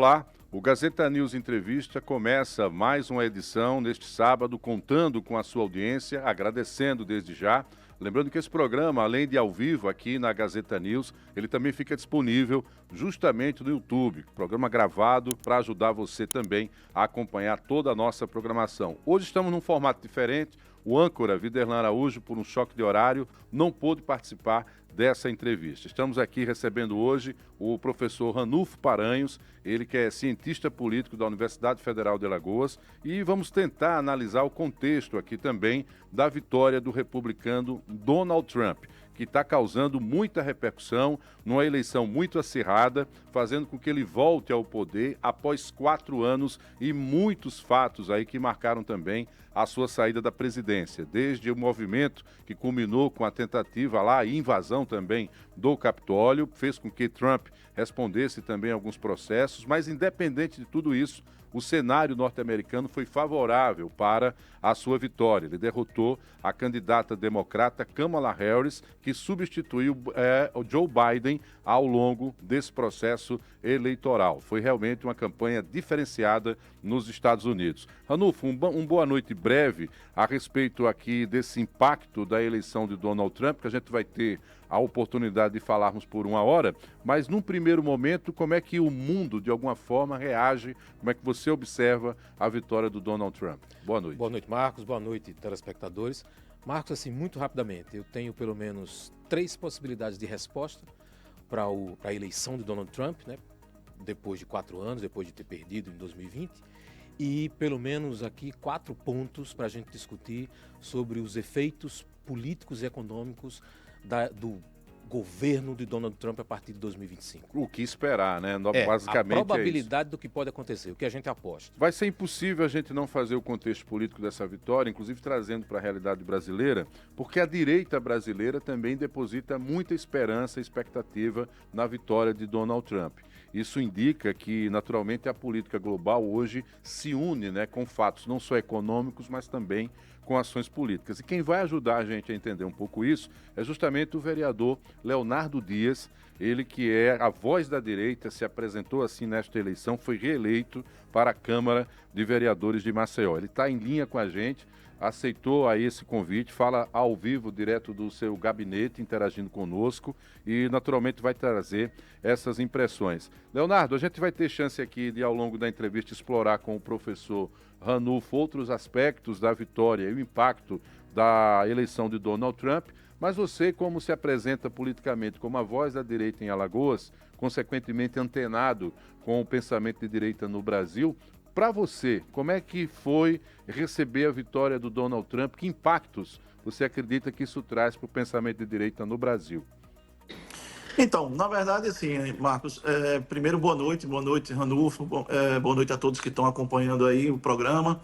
Olá, o Gazeta News Entrevista começa mais uma edição neste sábado, contando com a sua audiência, agradecendo desde já. Lembrando que esse programa, além de ao vivo aqui na Gazeta News, ele também fica disponível justamente no YouTube, programa gravado para ajudar você também a acompanhar toda a nossa programação. Hoje estamos num formato diferente, o âncora Viderlan Araújo, por um choque de horário, não pôde participar dessa entrevista. Estamos aqui recebendo hoje o professor Ranulfo Paranhos, ele que é cientista político da Universidade Federal de Alagoas, e vamos tentar analisar o contexto aqui também da vitória do republicano Donald Trump, que está causando muita repercussão numa eleição muito acirrada, fazendo com que ele volte ao poder após 4 anos e muitos fatos aí que marcaram também a sua saída da presidência, desde o movimento que culminou com a tentativa lá e invasão também do Capitólio, fez com que Trump respondesse também a alguns processos, mas independente de tudo isso, o cenário norte-americano foi favorável para a sua vitória. Ele derrotou a candidata democrata Kamala Harris, que substituiu o Joe Biden ao longo desse processo eleitoral. Foi realmente uma campanha diferenciada nos Estados Unidos. Ranulfo, um boa noite breve a respeito aqui desse impacto da eleição de Donald Trump, que a gente vai ter a oportunidade de falarmos por 1 hora, mas num primeiro momento, como é que o mundo, de alguma forma, reage, como é que você observa a vitória do Donald Trump? Boa noite. Boa noite, Marcos. Boa noite, telespectadores. Marcos, assim, muito rapidamente, eu tenho pelo menos 3 possibilidades de resposta para a eleição de Donald Trump, né? Depois de 4 anos, depois de ter perdido em 2020, e pelo menos aqui 4 pontos para a gente discutir sobre os efeitos políticos e econômicos do governo de Donald Trump a partir de 2025. O que esperar, né? Basicamente a probabilidade do que pode acontecer, o que a gente aposta. Vai ser impossível a gente não fazer o contexto político dessa vitória, inclusive trazendo para a realidade brasileira, porque a direita brasileira também deposita muita esperança e expectativa na vitória de Donald Trump. Isso indica que, naturalmente, a política global hoje se une, né, com fatos não só econômicos, mas também com ações políticas. E quem vai ajudar a gente a entender um pouco isso é justamente o vereador Leonardo Dias, ele que é a voz da direita, se apresentou assim nesta eleição, foi reeleito para a Câmara de Vereadores de Maceió. Ele está em linha com a gente, aceitou aí esse convite, fala ao vivo, direto do seu gabinete, interagindo conosco e naturalmente vai trazer essas impressões. Leonardo, a gente vai ter chance aqui de, ao longo da entrevista, explorar com o professor Ranulfo outros aspectos da vitória e o impacto da eleição de Donald Trump, mas você, como se apresenta politicamente como a voz da direita em Alagoas, consequentemente antenado com o pensamento de direita no Brasil, para você, como é que foi receber a vitória do Donald Trump? Que impactos você acredita que isso traz para o pensamento de direita no Brasil? Então, na verdade, assim, Marcos, primeiro, boa noite, Ranulfo, boa noite a todos que estão acompanhando aí o programa.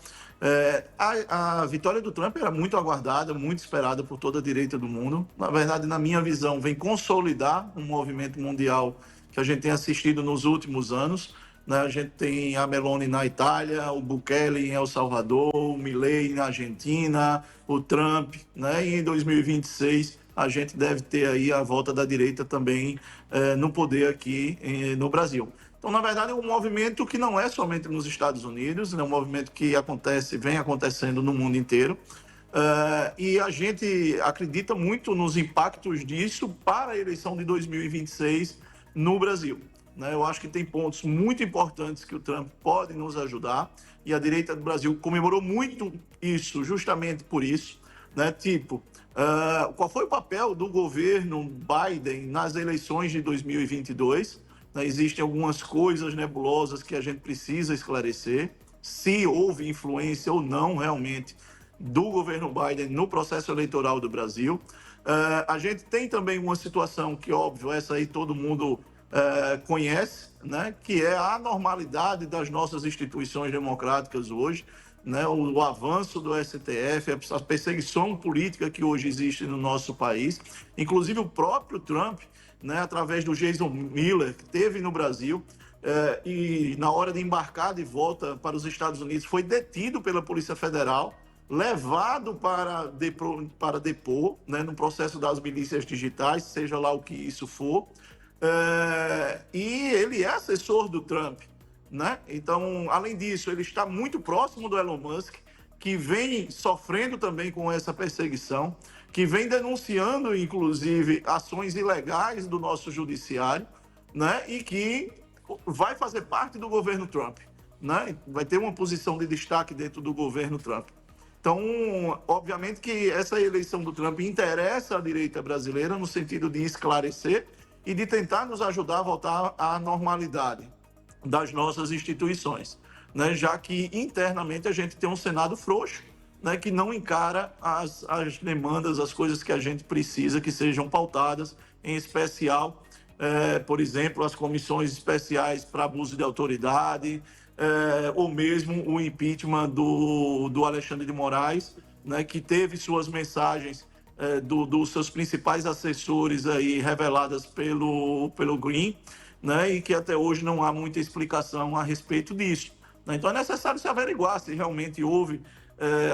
A vitória do Trump era muito aguardada, muito esperada por toda a direita do mundo. Na verdade, na minha visão, vem consolidar um movimento mundial que a gente tem assistido nos últimos anos, né? A gente tem a Meloni na Itália, o Bukele em El Salvador, o Milei na Argentina, o Trump, né? E em 2026 a gente deve ter aí a volta da direita também no poder aqui no Brasil. Então, na verdade, é um movimento que não é somente nos Estados Unidos, é um movimento que vem acontecendo no mundo inteiro. E a gente acredita muito nos impactos disso para a eleição de 2026 no Brasil. Eu acho que tem pontos muito importantes que o Trump pode nos ajudar, e a direita do Brasil comemorou muito isso, justamente por isso, né? Qual foi o papel do governo Biden nas eleições de 2022? Existem algumas coisas nebulosas que a gente precisa esclarecer, se houve influência ou não realmente do governo Biden no processo eleitoral do Brasil. A gente tem também uma situação que, óbvio, essa aí todo mundo conhece, né, que é a anormalidade das nossas instituições democráticas hoje, né, o avanço do STF, a perseguição política que hoje existe no nosso país. Inclusive o próprio Trump, né, através do Jason Miller, que esteve no Brasil, e na hora de embarcar de volta para os Estados Unidos, foi detido pela Polícia Federal, levado para depor, né, no processo das milícias digitais, seja lá o que isso for. E ele é assessor do Trump, né? Então, além disso, ele está muito próximo do Elon Musk, que vem sofrendo também com essa perseguição, que vem denunciando, inclusive, ações ilegais do nosso judiciário, né? E que vai fazer parte do governo Trump, né? Vai ter uma posição de destaque dentro do governo Trump. Então, obviamente que essa eleição do Trump interessa à direita brasileira no sentido de esclarecer e de tentar nos ajudar a voltar à normalidade das nossas instituições, né? Já que internamente a gente tem um Senado frouxo, né? Que não encara as demandas, as coisas que a gente precisa que sejam pautadas, em especial, por exemplo, as comissões especiais para abuso de autoridade, ou mesmo o impeachment do Alexandre de Moraes, né? Que teve suas mensagens dos seus principais assessores aí reveladas pelo Green, né? E que até hoje não há muita explicação a respeito disso, né? Então é necessário se averiguar se realmente houve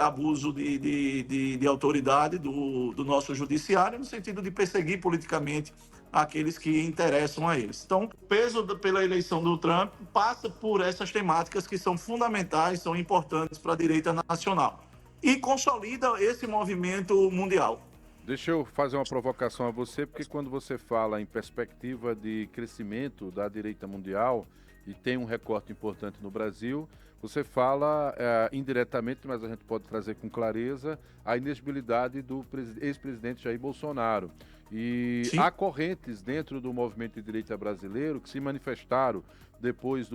abuso de autoridade do nosso judiciário, no sentido de perseguir politicamente aqueles que interessam a eles. Então, o peso pela eleição do Trump passa por essas temáticas que são fundamentais, são importantes para a direita nacional e consolida esse movimento mundial. Deixa eu fazer uma provocação a você, porque quando você fala em perspectiva de crescimento da direita mundial e tem um recorte importante no Brasil, você fala indiretamente, mas a gente pode trazer com clareza, a inexigibilidade do ex-presidente Jair Bolsonaro. E Sim. há correntes dentro do movimento de direita brasileiro que se manifestaram depois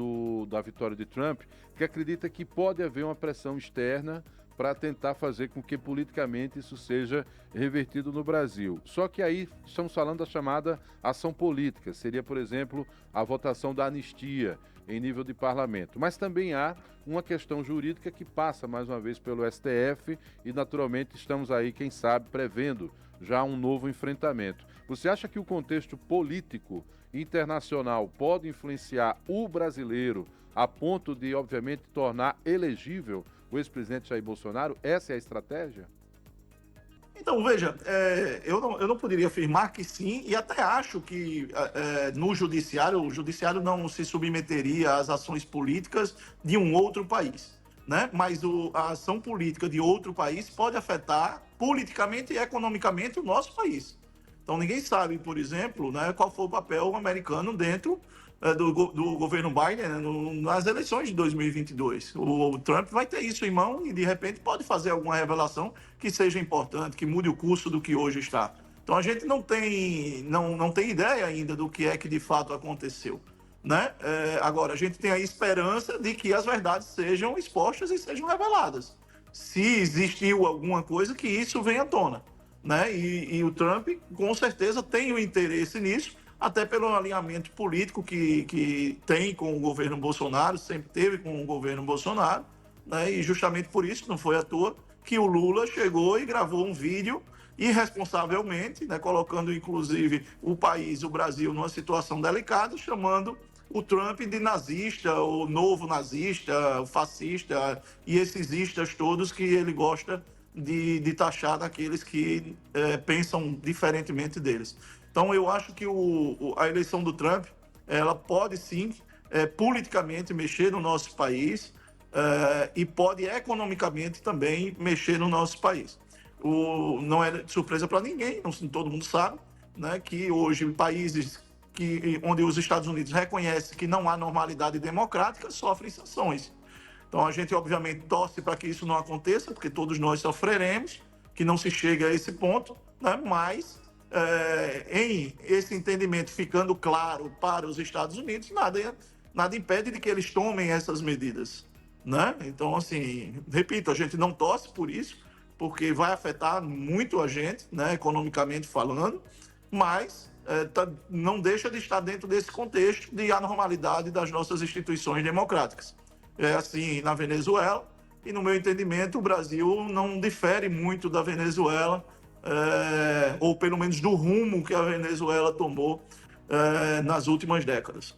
da vitória de Trump, que acredita que pode haver uma pressão externa para tentar fazer com que politicamente isso seja revertido no Brasil. Só que aí estamos falando da chamada ação política, seria, por exemplo, a votação da anistia em nível de parlamento. Mas também há uma questão jurídica que passa, mais uma vez, pelo STF e, naturalmente, estamos aí, quem sabe, prevendo já um novo enfrentamento. Você acha que o contexto político internacional pode influenciar o brasileiro a ponto de, obviamente, tornar elegível o ex-presidente Jair Bolsonaro? Essa é a estratégia? Então, veja, eu não poderia afirmar que sim, e até acho que no judiciário, o judiciário não se submeteria às ações políticas de um outro país, né? Mas a ação política de outro país pode afetar politicamente e economicamente o nosso país. Então, ninguém sabe, por exemplo, né, qual foi o papel americano dentro do governo Biden, né, nas eleições de 2022. O Trump vai ter isso em mão e, de repente, pode fazer alguma revelação que seja importante, que mude o curso do que hoje está. Então, a gente não tem ideia ainda do que é que, de fato, aconteceu, né? Agora, a gente tem a esperança de que as verdades sejam expostas e sejam reveladas. Se existiu alguma coisa, que isso venha à tona, né? E o Trump, com certeza, tem o interesse nisso, até pelo alinhamento político que tem com o governo Bolsonaro, sempre teve com o governo Bolsonaro, né? E justamente por isso, não foi à toa, que o Lula chegou e gravou um vídeo irresponsavelmente, né? Colocando inclusive o país, o Brasil, numa situação delicada, chamando o Trump de nazista, o novo nazista, o fascista e esses istas todos que ele gosta de taxar daqueles que pensam diferentemente deles. Então, eu acho que a eleição do Trump, ela pode sim, politicamente, mexer no nosso país e pode economicamente também mexer no nosso país. Não é surpresa para ninguém, todo mundo sabe, né, que hoje países onde os Estados Unidos reconhecem que não há normalidade democrática sofrem sanções. Então, a gente, obviamente, torce para que isso não aconteça, porque todos nós sofreremos, que não se chegue a esse ponto, né, mas em esse entendimento ficando claro para os Estados Unidos, nada impede de que eles tomem essas medidas, né? Então, assim, repito, a gente não torce por isso, porque vai afetar muito a gente, né, economicamente falando, mas não deixa de estar dentro desse contexto de anormalidade das nossas instituições democráticas. É assim na Venezuela, e no meu entendimento o Brasil não difere muito da Venezuela, ou pelo menos do rumo que a Venezuela tomou nas últimas décadas.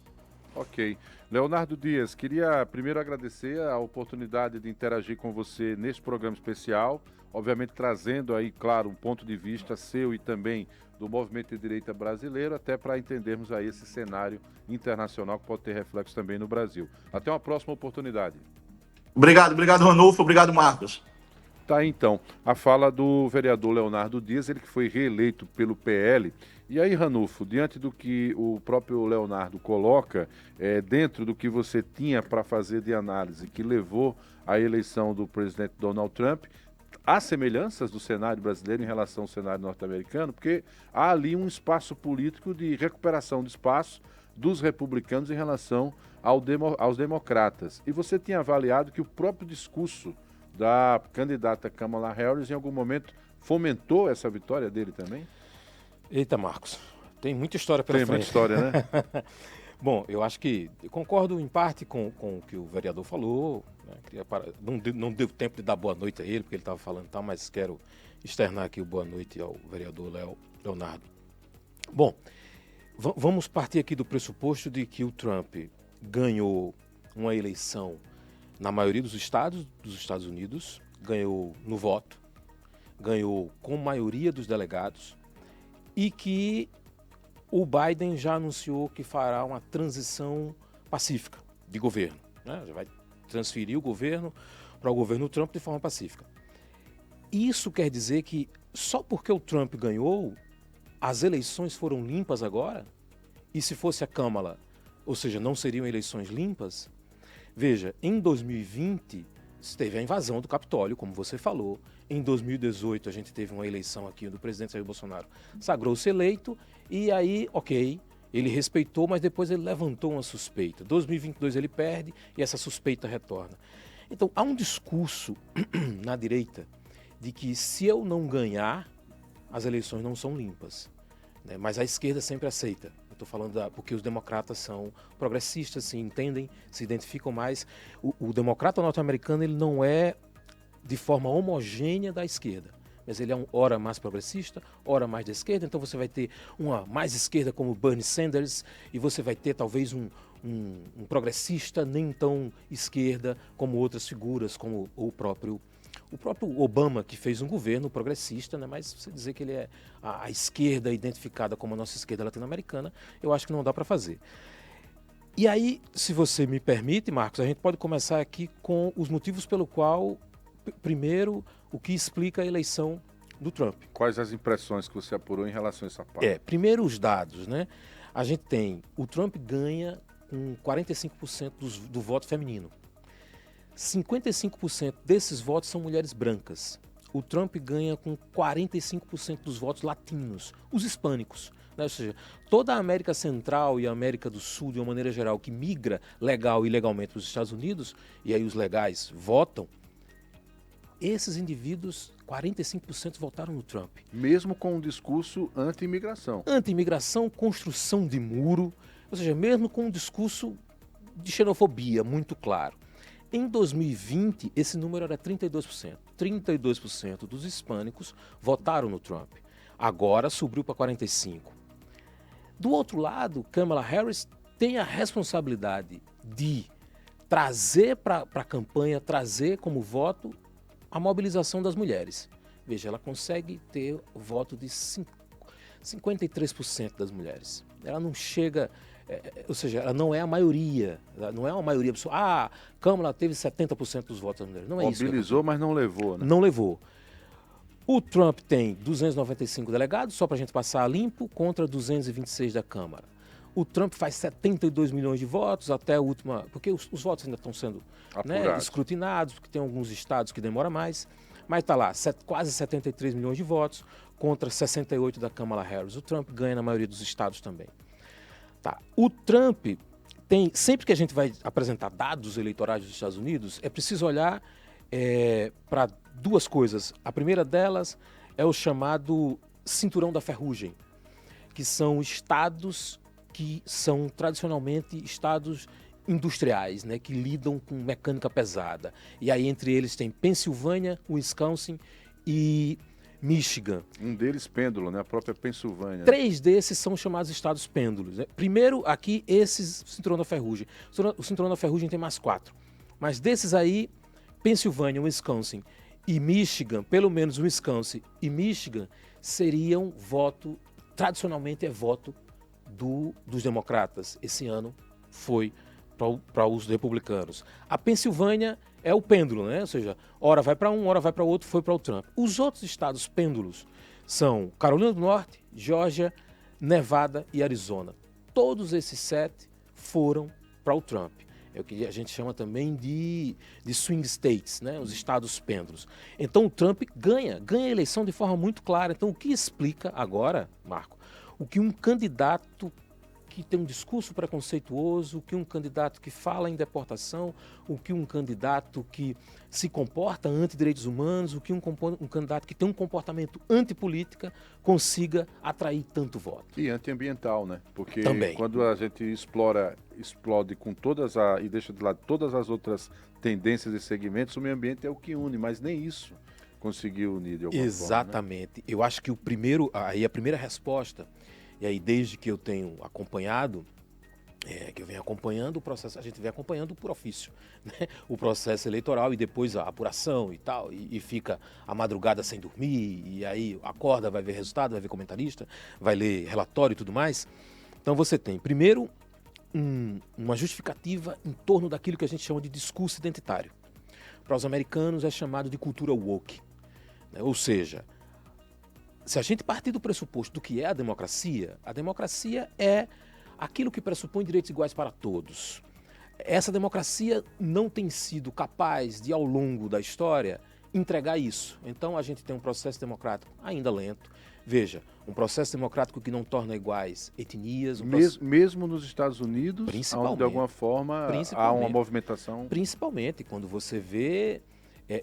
Ok. Leonardo Dias, queria primeiro agradecer a oportunidade de interagir com você neste programa especial, obviamente trazendo aí, claro, um ponto de vista seu e também do movimento de direita brasileiro, até para entendermos aí esse cenário internacional que pode ter reflexo também no Brasil. Até uma próxima oportunidade. Obrigado, Ranulfo, obrigado, Marcos. Tá aí, então, a fala do vereador Leonardo Dias, ele que foi reeleito pelo PL. E aí, Ranulfo, diante do que o próprio Leonardo coloca, dentro do que você tinha para fazer de análise que levou à eleição do presidente Donald Trump, há semelhanças do cenário brasileiro em relação ao cenário norte-americano? Porque há ali um espaço político de recuperação de espaço dos republicanos em relação aos democratas. E você tinha avaliado que o próprio discurso da candidata Kamala Harris, em algum momento, fomentou essa vitória dele também? Eita, Marcos, tem muita história pela frente. Tem muita história, né? Bom, eu acho que eu concordo em parte com o que o vereador falou. Né? Não deu tempo de dar boa noite a ele, porque ele estava falando e tal, mas quero externar aqui o boa noite ao vereador Leonardo. Bom, vamos partir aqui do pressuposto de que o Trump ganhou uma eleição na maioria dos Estados Unidos, ganhou no voto, ganhou com maioria dos delegados e que o Biden já anunciou que fará uma transição pacífica de governo. Né? Já vai transferir o governo para o governo Trump de forma pacífica. Isso quer dizer que só porque o Trump ganhou, as eleições foram limpas agora? E se fosse a Kamala, ou seja, não seriam eleições limpas? Veja, em 2020 teve a invasão do Capitólio, como você falou. Em 2018 a gente teve uma eleição aqui do presidente Jair Bolsonaro. Sagrou-se eleito e aí, ok, ele respeitou, mas depois ele levantou uma suspeita. 2022 ele perde e essa suspeita retorna. Então há um discurso na direita de que se eu não ganhar, as eleições não são limpas. Né? Mas a esquerda sempre aceita. Estou falando porque os democratas são progressistas, se entendem, se identificam mais. O democrata norte-americano ele não é de forma homogênea da esquerda, mas ele é ora mais progressista, ora mais da esquerda. Então você vai ter uma mais esquerda como Bernie Sanders e você vai ter talvez um progressista nem tão esquerda como outras figuras, como o próprio Obama, que fez um governo progressista, né? Mas você dizer que ele é a esquerda identificada como a nossa esquerda latino-americana, eu acho que não dá para fazer. E aí, se você me permite, Marcos, a gente pode começar aqui com os motivos pelo qual, primeiro, o que explica a eleição do Trump. Quais as impressões que você apurou em relação a essa parte? Primeiro os dados, né? A gente tem, o Trump ganha com 45% do voto feminino. 55% desses votos são mulheres brancas. O Trump ganha com 45% dos votos latinos, os hispânicos. Né? Ou seja, toda a América Central e a América do Sul, de uma maneira geral, que migra legal e ilegalmente para os Estados Unidos, e aí os legais votam, esses indivíduos, 45% votaram no Trump. Mesmo com um discurso anti-imigração. Anti-imigração, construção de muro, ou seja, mesmo com um discurso de xenofobia muito claro. Em 2020, esse número era 32%. 32% dos hispânicos votaram no Trump. Agora subiu para 45%. Do outro lado, Kamala Harris tem a responsabilidade de trazer para a campanha, trazer como voto a mobilização das mulheres. Veja, ela consegue ter o voto de 53% das mulheres. Ela não chega... ou seja, ela não é a maioria, não é uma maioria absoluta. Kamala teve 70% dos votos das mulheres. Não é isso. Mobilizou, mas não levou, né? Não levou. O Trump tem 295 delegados, só para a gente passar a limpo, contra 226 da Câmara. O Trump faz 72 milhões de votos até a última... Porque os votos ainda estão sendo escrutinados, porque tem alguns estados que demora mais. Mas está lá, quase 73 milhões de votos contra 68 da Kamala Harris. O Trump ganha na maioria dos estados também. Tá. O Trump tem, sempre que a gente vai apresentar dados eleitorais dos Estados Unidos, é preciso olhar para duas coisas. A primeira delas é o chamado cinturão da ferrugem, que são estados que são tradicionalmente estados industriais, né, que lidam com mecânica pesada. E aí entre eles tem Pensilvânia, Wisconsin e Michigan. Um deles pêndulo, né? A própria Pensilvânia. 3 desses são chamados estados pêndulos. Né? Primeiro, aqui, esses cinturão da ferrugem. O cinturão da ferrugem tem mais 4. Mas desses aí, Pensilvânia, Wisconsin e Michigan, pelo menos Wisconsin e Michigan, seriam voto, tradicionalmente é voto dos democratas. Esse ano foi para os republicanos. A Pensilvânia é o pêndulo, né? Ou seja, hora vai para um, hora vai para o outro, foi para o Trump. Os outros estados pêndulos são Carolina do Norte, Geórgia, Nevada e Arizona. Todos esses 7 foram para o Trump. É o que a gente chama também de swing states, né? Os estados pêndulos. Então o Trump ganha a eleição de forma muito clara. Então o que explica agora, Marco, o que um candidato que tem um discurso preconceituoso, o que um candidato que fala em deportação, o que um candidato que se comporta anti-direitos humanos, o que um candidato que tem um comportamento antipolítica consiga atrair tanto voto. E antiambiental, né? Porque também, quando a gente explode com e deixa de lado todas as outras tendências e segmentos, o meio ambiente é o que une, mas nem isso conseguiu unir de alguma forma. Exatamente. Né? Eu acho que a primeira resposta, e aí desde que eu tenho acompanhado, que eu venho acompanhando o processo, a gente vem acompanhando por ofício, né? O processo eleitoral e depois a apuração e tal, e fica a madrugada sem dormir, e aí acorda, vai ver resultado, vai ver comentarista, vai ler relatório e tudo mais. Então você tem, primeiro, uma justificativa em torno daquilo que a gente chama de discurso identitário. Para os americanos é chamado de cultura woke, né? Ou seja, se a gente partir do pressuposto do que é a democracia é aquilo que pressupõe direitos iguais para todos. Essa democracia não tem sido capaz de, ao longo da história, entregar isso. Então a gente tem um processo democrático ainda lento. Veja, um processo democrático que não torna iguais etnias. Mesmo nos Estados Unidos, onde de alguma forma há uma movimentação. Principalmente quando você vê,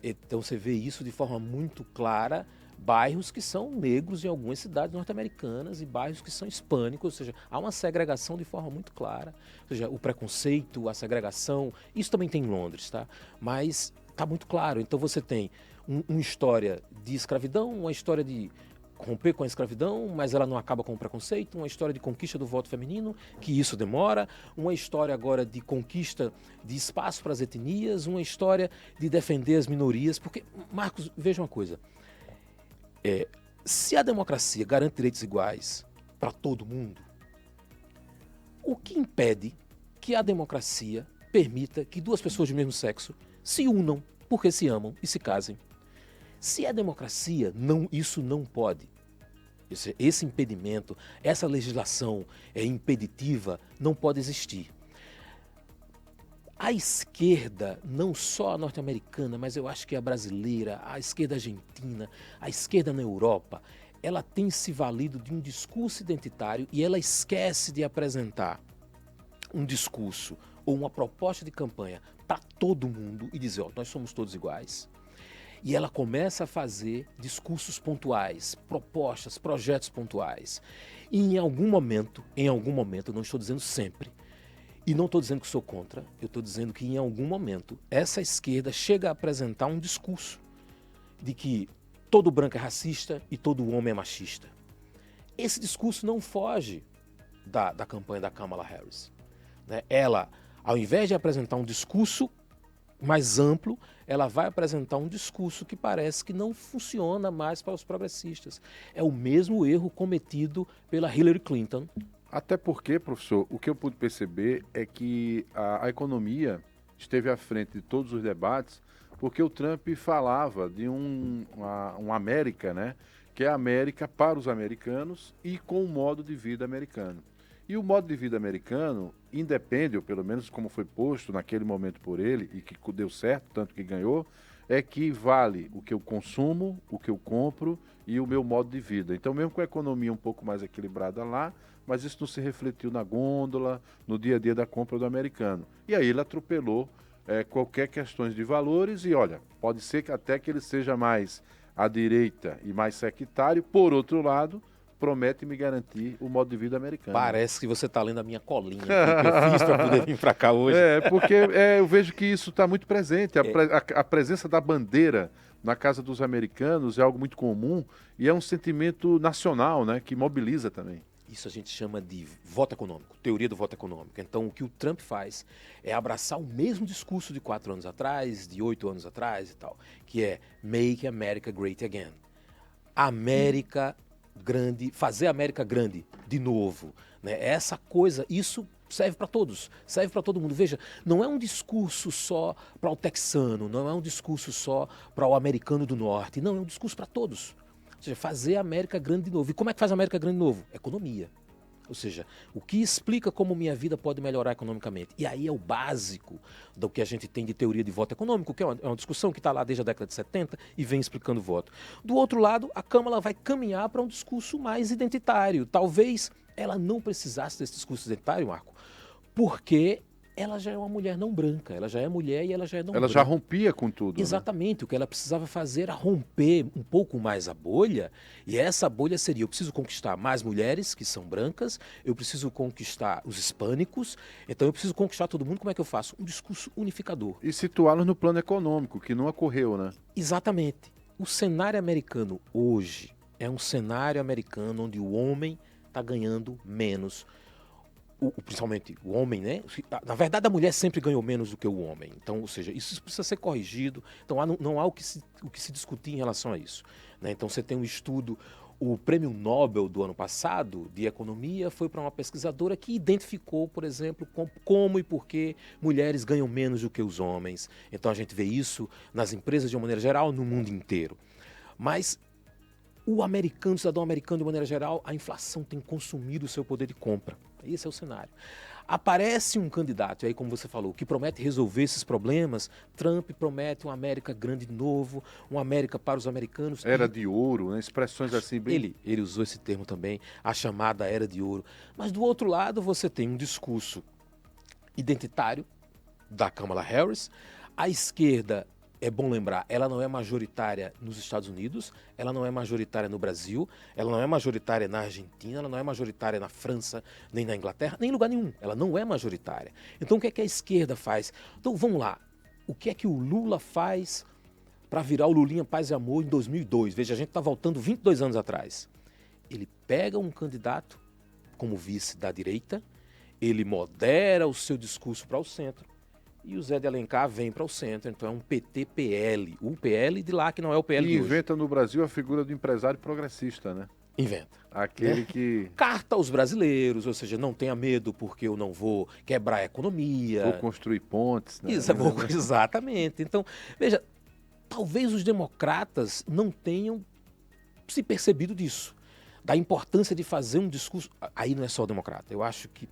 então você vê isso de forma muito clara, bairros que são negros em algumas cidades norte-americanas e bairros que são hispânicos, ou seja, há uma segregação de forma muito clara, ou seja, o preconceito, a segregação, isso também tem em Londres, tá? Mas está muito claro. Então você tem uma história de escravidão, uma história de romper com a escravidão, mas ela não acaba com o preconceito, uma história de conquista do voto feminino, que isso demora, uma história agora de conquista de espaço para as etnias, uma história de defender as minorias, porque, Marcos, veja uma coisa, se a democracia garante direitos iguais para todo mundo, o que impede que a democracia permita que 2 pessoas do mesmo sexo se unam porque se amam e se casem? Se a democracia, isso não pode. Esse impedimento, essa legislação impeditiva não pode existir. A esquerda, não só a norte-americana, mas eu acho que a brasileira, a esquerda argentina, a esquerda na Europa, ela tem se valido de um discurso identitário e ela esquece de apresentar um discurso ou uma proposta de campanha para todo mundo e dizer, nós somos todos iguais. E ela começa a fazer discursos pontuais, propostas, projetos pontuais. E em algum momento, não estou dizendo sempre, e não estou dizendo que sou contra, eu estou dizendo que em algum momento essa esquerda chega a apresentar um discurso de que todo branco é racista e todo homem é machista. Esse discurso não foge da campanha da Kamala Harris, né? Ela, ao invés de apresentar um discurso mais amplo, ela vai apresentar um discurso que parece que não funciona mais para os progressistas. É o mesmo erro cometido pela Hillary Clinton. Até porque, professor, o que eu pude perceber é que a economia esteve à frente de todos os debates porque o Trump falava de um América, né, que é a América para os americanos e com o modo de vida americano. E o modo de vida americano independe, ou pelo menos como foi posto naquele momento por ele, e que deu certo, tanto que ganhou, é que vale o que eu consumo, o que eu compro e o meu modo de vida. Então, mesmo com a economia um pouco mais equilibrada lá, mas isso não se refletiu na gôndola, no dia a dia da compra do americano. E aí ele atropelou qualquer questões de valores e, olha, pode ser que até que ele seja mais à direita e mais sectário, por outro lado, promete me garantir o modo de vida americano. Parece que você está lendo a minha colinha que eu fiz para poder vir para cá hoje. Porque eu vejo que isso está muito presente. A presença da bandeira na casa dos americanos é algo muito comum e é um sentimento nacional, né, que mobiliza também. Isso a gente chama de voto econômico, teoria do voto econômico. Então, o que o Trump faz é abraçar o mesmo discurso de 4 anos atrás, de 8 anos atrás e tal, que é Make America Great Again. América grande, fazer a América grande de novo, né? Essa coisa, isso serve para todos, serve para todo mundo. Veja, não é um discurso só para o texano, não é um discurso só para o americano do norte, não, é um discurso para todos. Ou seja, fazer a América grande de novo. E como é que faz a América grande de novo? Economia. Ou seja, o que explica como minha vida pode melhorar economicamente. E aí é o básico do que a gente tem de teoria de voto econômico, que é uma discussão que está lá desde a década de 70 e vem explicando voto. Do outro lado, a Câmara vai caminhar para um discurso mais identitário. Talvez ela não precisasse desse discurso identitário, Marco, porque ela já é uma mulher não branca, ela já é mulher e ela já é não branca. Ela já rompia com tudo. Exatamente, né? O que ela precisava fazer era romper um pouco mais a bolha, e essa bolha seria: eu preciso conquistar mais mulheres que são brancas, eu preciso conquistar os hispânicos, então eu preciso conquistar todo mundo. Como é que eu faço? Um discurso unificador. E situá-los no plano econômico, que não ocorreu, né? Exatamente. O cenário americano hoje é um cenário americano onde o homem está ganhando menos. Principalmente o homem, né? Na verdade, a mulher sempre ganhou menos do que o homem. Então, ou seja, isso precisa ser corrigido. Então, não há o que se discutir em relação a isso, né? Então, você tem um estudo, o Prêmio Nobel do ano passado, de Economia, foi para uma pesquisadora que identificou, por exemplo, como e por que mulheres ganham menos do que os homens. Então, a gente vê isso nas empresas de uma maneira geral, no mundo inteiro. Mas o cidadão americano, de maneira geral, a inflação tem consumido o seu poder de compra. Esse é o cenário. Aparece um candidato, e aí, como você falou, que promete resolver esses problemas. Trump promete uma América grande de novo, uma América para os americanos. Era de ouro, né? Expressões assim bem... Ele usou esse termo também, a chamada Era de Ouro. Mas do outro lado, você tem um discurso identitário da Kamala Harris. A esquerda, é bom lembrar, ela não é majoritária nos Estados Unidos, ela não é majoritária no Brasil, ela não é majoritária na Argentina, ela não é majoritária na França, nem na Inglaterra, nem em lugar nenhum. Ela não é majoritária. Então, o que é que a esquerda faz? Então, vamos lá. O que é que o Lula faz para virar o Lulinha Paz e Amor em 2002? Veja, a gente está voltando 22 anos atrás. Ele pega um candidato como vice da direita, ele modera o seu discurso para o centro, e o Zé de Alencar vem para o centro. Então é um PT-PL. O PL de lá, que não é o PL de hoje. E inventa no Brasil a figura do empresário progressista, né? Inventa. Aquele que... Carta aos brasileiros, ou seja, não tenha medo porque eu não vou quebrar a economia. Vou construir pontes, né? Exatamente. Então, veja, talvez os democratas não tenham se percebido disso. Da importância de fazer um discurso... Aí não é só o democrata. Eu acho que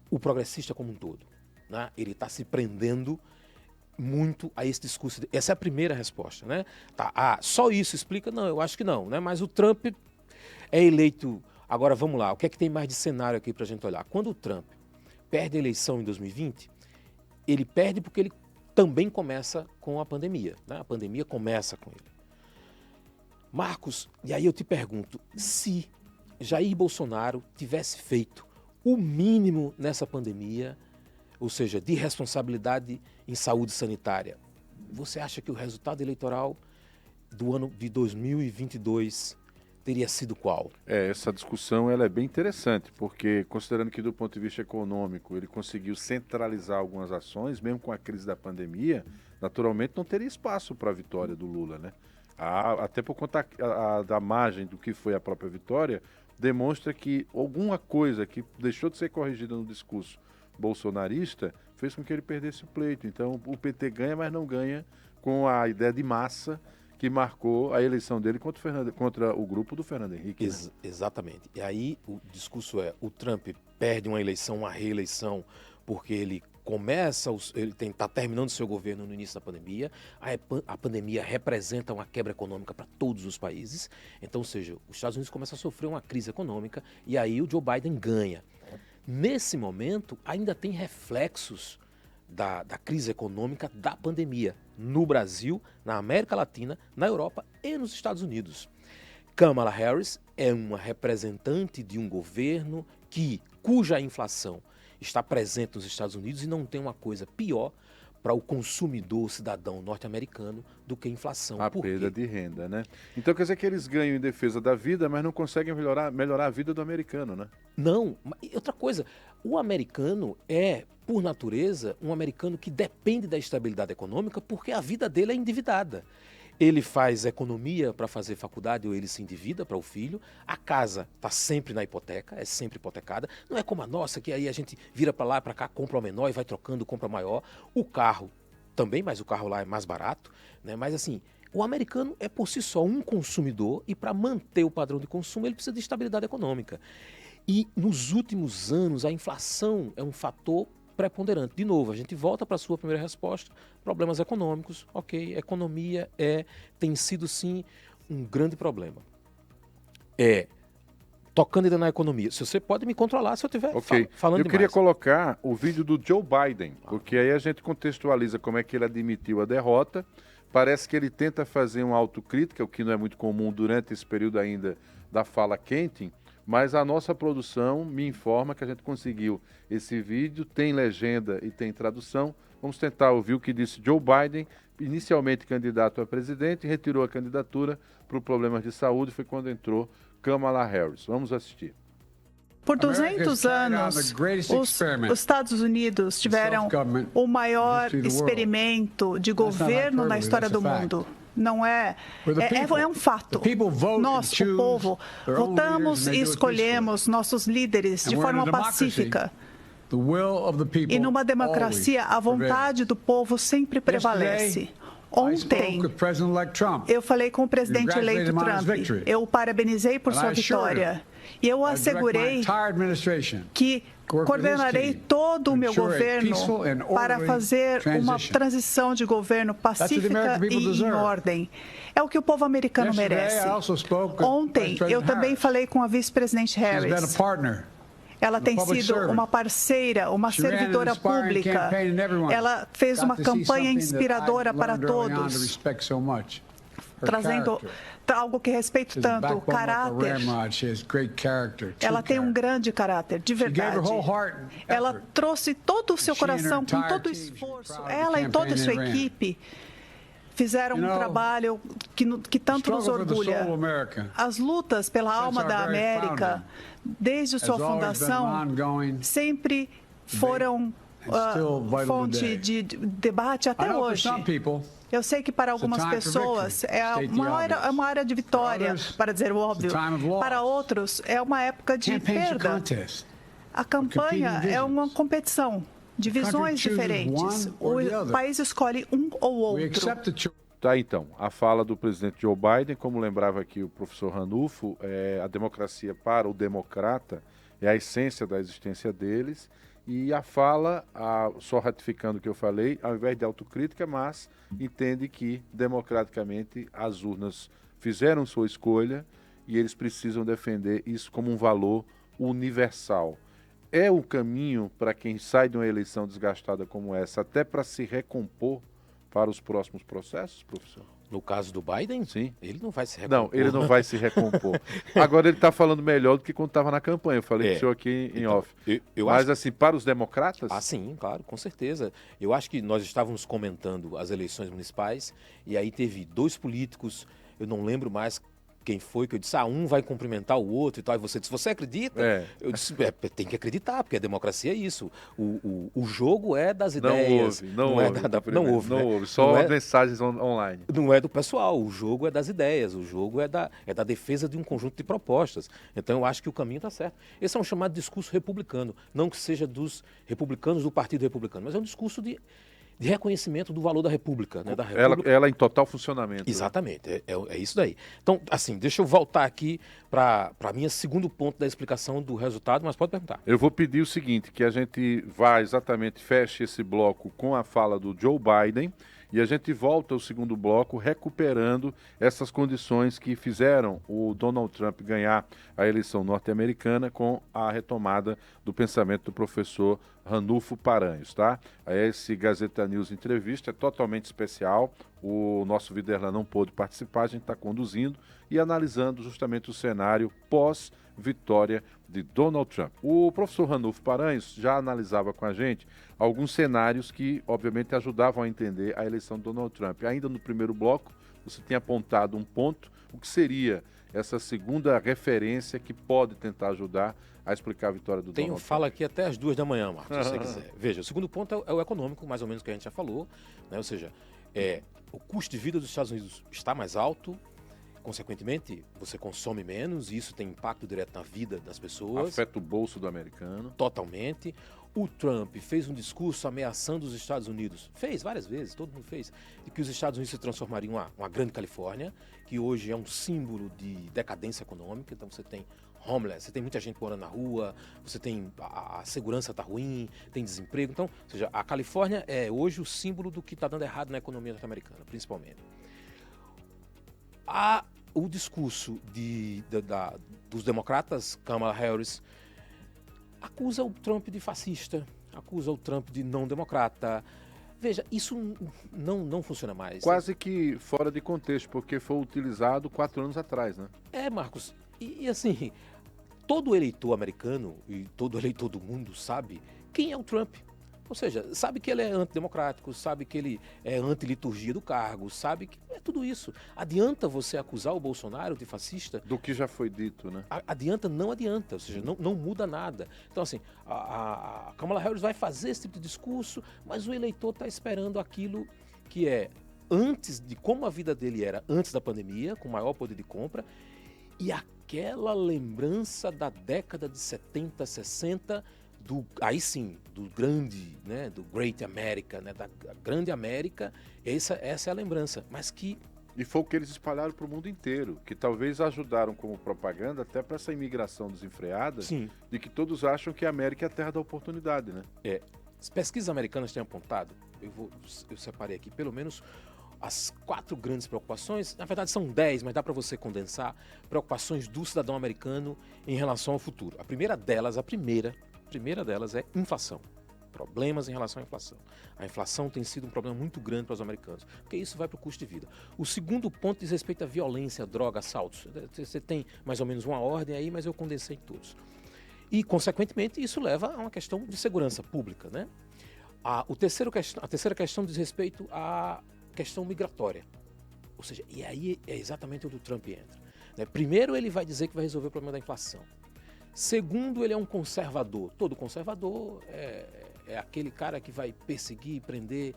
o progressista como um todo, né? Ele está se prendendo muito a esse discurso. Essa é a primeira resposta, né? Tá, só isso explica? Não, eu acho que não, né? Mas o Trump é eleito... Agora, vamos lá, o que é que tem mais de cenário aqui para a gente olhar? Quando o Trump perde a eleição em 2020, ele perde porque ele também começa com a pandemia, né? A pandemia começa com ele. Marcos, e aí eu te pergunto, se Jair Bolsonaro tivesse feito o mínimo nessa pandemia, ou seja, de responsabilidade em saúde sanitária, você acha que o resultado eleitoral do ano de 2022 teria sido qual? Essa discussão ela é bem interessante, porque considerando que do ponto de vista econômico ele conseguiu centralizar algumas ações, mesmo com a crise da pandemia, naturalmente não teria espaço para a vitória do Lula, né? Até por conta da margem do que foi a própria vitória, demonstra que alguma coisa que deixou de ser corrigida no discurso bolsonarista fez com que ele perdesse o pleito. Então o PT ganha, mas não ganha com a ideia de massa que marcou a eleição dele contra o grupo do Fernando Henrique. Né? Exatamente. E aí o discurso o Trump perde uma eleição, uma reeleição, porque ele está terminando seu governo no início da pandemia. A pandemia representa uma quebra econômica para todos os países. Então, ou seja, os Estados Unidos começam a sofrer uma crise econômica e aí o Joe Biden ganha. Nesse momento, ainda tem reflexos da crise econômica da pandemia no Brasil, na América Latina, na Europa e nos Estados Unidos. Kamala Harris é uma representante de um governo cuja inflação está presente nos Estados Unidos e não tem uma coisa pior para o consumidor, cidadão norte-americano, do que inflação. A perda de renda, né? Então quer dizer que eles ganham em defesa da vida, mas não conseguem melhorar a vida do americano, né? Não, e outra coisa, o americano é, por natureza, um americano que depende da estabilidade econômica porque a vida dele é endividada. Ele faz economia para fazer faculdade ou ele se endivida para o filho. A casa está sempre na hipoteca, é sempre hipotecada. Não é como a nossa, que aí a gente vira para lá e para cá, compra uma menor e vai trocando, compra maior. O carro também, mas o carro lá é mais barato, né? Mas assim, o americano é por si só um consumidor e para manter o padrão de consumo ele precisa de estabilidade econômica. E nos últimos anos a inflação é um fator preponderante. De novo, a gente volta para a sua primeira resposta, problemas econômicos, ok, economia tem sido sim um grande problema. Tocando ainda na economia, se você pode me controlar se eu estiver falando demais. Eu queria colocar o vídeo do Joe Biden, porque aí a gente contextualiza como é que ele admitiu a derrota. Parece que ele tenta fazer uma autocrítica, o que não é muito comum durante esse período ainda da fala quente, mas a nossa produção me informa que a gente conseguiu esse vídeo, tem legenda e tem tradução. Vamos tentar ouvir o que disse Joe Biden, inicialmente candidato a presidente, retirou a candidatura por problemas de saúde, foi quando entrou Kamala Harris. Vamos assistir. Por 200 anos, os Estados Unidos tiveram o maior experimento de governo na história do mundo. Não é um fato. Nós, o povo, votamos e escolhemos nossos líderes de forma pacífica. E numa democracia, a vontade do povo sempre prevalece. Ontem, eu falei com o presidente eleito Trump. Eu o parabenizei por sua vitória. E eu assegurei que coordenarei todo o meu governo para fazer uma transição de governo pacífica e em ordem. É o que o povo americano merece. Ontem, eu também falei com a vice-presidente Harris. Ela tem sido uma parceira, uma servidora pública. Ela fez uma campanha inspiradora para todos, trazendo algo que respeito tanto, o caráter. Ela tem um grande caráter, de verdade. Ela trouxe todo o seu coração, com todo o esforço. Ela e toda a sua equipe fizeram um trabalho que tanto nos orgulha. As lutas pela alma da América, desde sua fundação, sempre foram fonte de debate até hoje. Eu sei que para algumas pessoas é uma área de vitória, para dizer o óbvio. Para outros, é uma época de perda. A campanha é uma competição de visões diferentes. O país escolhe um ou outro. Tá, então, a fala do presidente Joe Biden, como lembrava aqui o professor Ranulfo, a democracia para o democrata é a essência da existência deles, e a fala, só ratificando o que eu falei, ao invés de autocrítica, mas entende que democraticamente as urnas fizeram sua escolha e eles precisam defender isso como um valor universal. É o caminho para quem sai de uma eleição desgastada como essa, até para se recompor para os próximos processos, professor? No caso do Biden? Sim. Ele não vai se recompor. Não, ele não vai se recompor. Agora ele está falando melhor do que quando estava na campanha. Eu falei com o senhor aqui em off. Mas assim, para os democratas? Ah, sim, claro, com certeza. Eu acho que nós estávamos comentando as eleições municipais e aí teve dois políticos, eu não lembro mais quem foi, que eu disse, um vai cumprimentar o outro e tal, e você disse, você acredita? Eu disse, tem que acreditar, porque a democracia é isso. O jogo é das ideias. Não houve, só mensagens online. Não é do pessoal, o jogo é das ideias, o jogo é da defesa de um conjunto de propostas. Então eu acho que o caminho está certo. Esse é um chamado discurso republicano, não que seja dos republicanos do Partido Republicano, mas é um discurso de reconhecimento do valor da República. Né? Ela em total funcionamento. Exatamente, né? É isso daí. Então, assim, deixa eu voltar aqui para a minha segundo ponto da explicação do resultado, mas pode perguntar. Eu vou pedir o seguinte, que a gente vá exatamente, feche esse bloco com a fala do Joe Biden e a gente volta ao segundo bloco recuperando essas condições que fizeram o Donald Trump ganhar a eleição norte-americana com a retomada do pensamento do professor Ranulfo Paranhos, tá? Esse Gazeta News Entrevista é totalmente especial. O nosso Viderlan não pôde participar, a gente está conduzindo e analisando justamente o cenário pós-vitória de Donald Trump. O professor Ranulfo Paranhos já analisava com a gente alguns cenários que, obviamente, ajudavam a entender a eleição de Donald Trump. Ainda no primeiro bloco, você tinha apontado um ponto, o que seria essa segunda referência que pode tentar ajudar a explicar a vitória do Donald Trump. Fala aqui até as 2 da manhã, Marcos, se você quiser. Veja, o segundo ponto é o econômico, mais ou menos, que a gente já falou, né? Ou seja, o custo de vida dos Estados Unidos está mais alto, consequentemente, você consome menos e isso tem impacto direto na vida das pessoas. Afeta o bolso do americano. Totalmente. O Trump fez um discurso ameaçando os Estados Unidos. Fez várias vezes, todo mundo fez. De que os Estados Unidos se transformariam em uma grande Califórnia, que hoje é um símbolo de decadência econômica. Então você tem homeless, você tem muita gente morando na rua, você tem a segurança está ruim, tem desemprego. Então, ou seja, a Califórnia é hoje o símbolo do que está dando errado na economia norte-americana, principalmente. O discurso dos democratas, Kamala Harris, acusa o Trump de fascista, acusa o Trump de não democrata. Veja, isso não funciona mais. Quase que fora de contexto, porque foi utilizado 4 anos atrás, né? Marcos, e assim, todo eleitor americano e todo eleitor do mundo sabe quem é o Trump. Ou seja, sabe que ele é antidemocrático, sabe que ele é anti-liturgia do cargo, sabe que é tudo isso. Adianta você acusar o Bolsonaro de fascista? Do que já foi dito, né? Não adianta, ou seja, não muda nada. Então, assim, a Kamala Harris vai fazer esse tipo de discurso, mas o eleitor está esperando aquilo que é antes de como a vida dele era antes da pandemia, com maior poder de compra, e aquela lembrança da década de 70, 60, aí sim, do grande, né, do Great America, né, da grande América, essa é a lembrança, mas que... E foi o que eles espalharam para o mundo inteiro, que talvez ajudaram como propaganda até para essa imigração desenfreada, sim, de que todos acham que a América é a terra da oportunidade, né? As pesquisas americanas têm apontado, eu separei aqui pelo menos as 4 grandes preocupações, na verdade são 10, mas dá para você condensar, preocupações do cidadão americano em relação ao futuro. A primeira delas é inflação. Problemas em relação à inflação. A inflação tem sido um problema muito grande para os americanos, porque isso vai para o custo de vida. O segundo ponto diz respeito à violência, droga, assaltos. Você tem mais ou menos uma ordem aí, mas eu condensei todos. E, consequentemente, isso leva a uma questão de segurança pública, né? A terceira questão diz respeito à questão migratória. Ou seja, e aí é exatamente onde o Trump entra, né? Primeiro, ele vai dizer que vai resolver o problema da inflação. Segundo, ele é um conservador. Todo conservador é aquele cara que vai perseguir, prender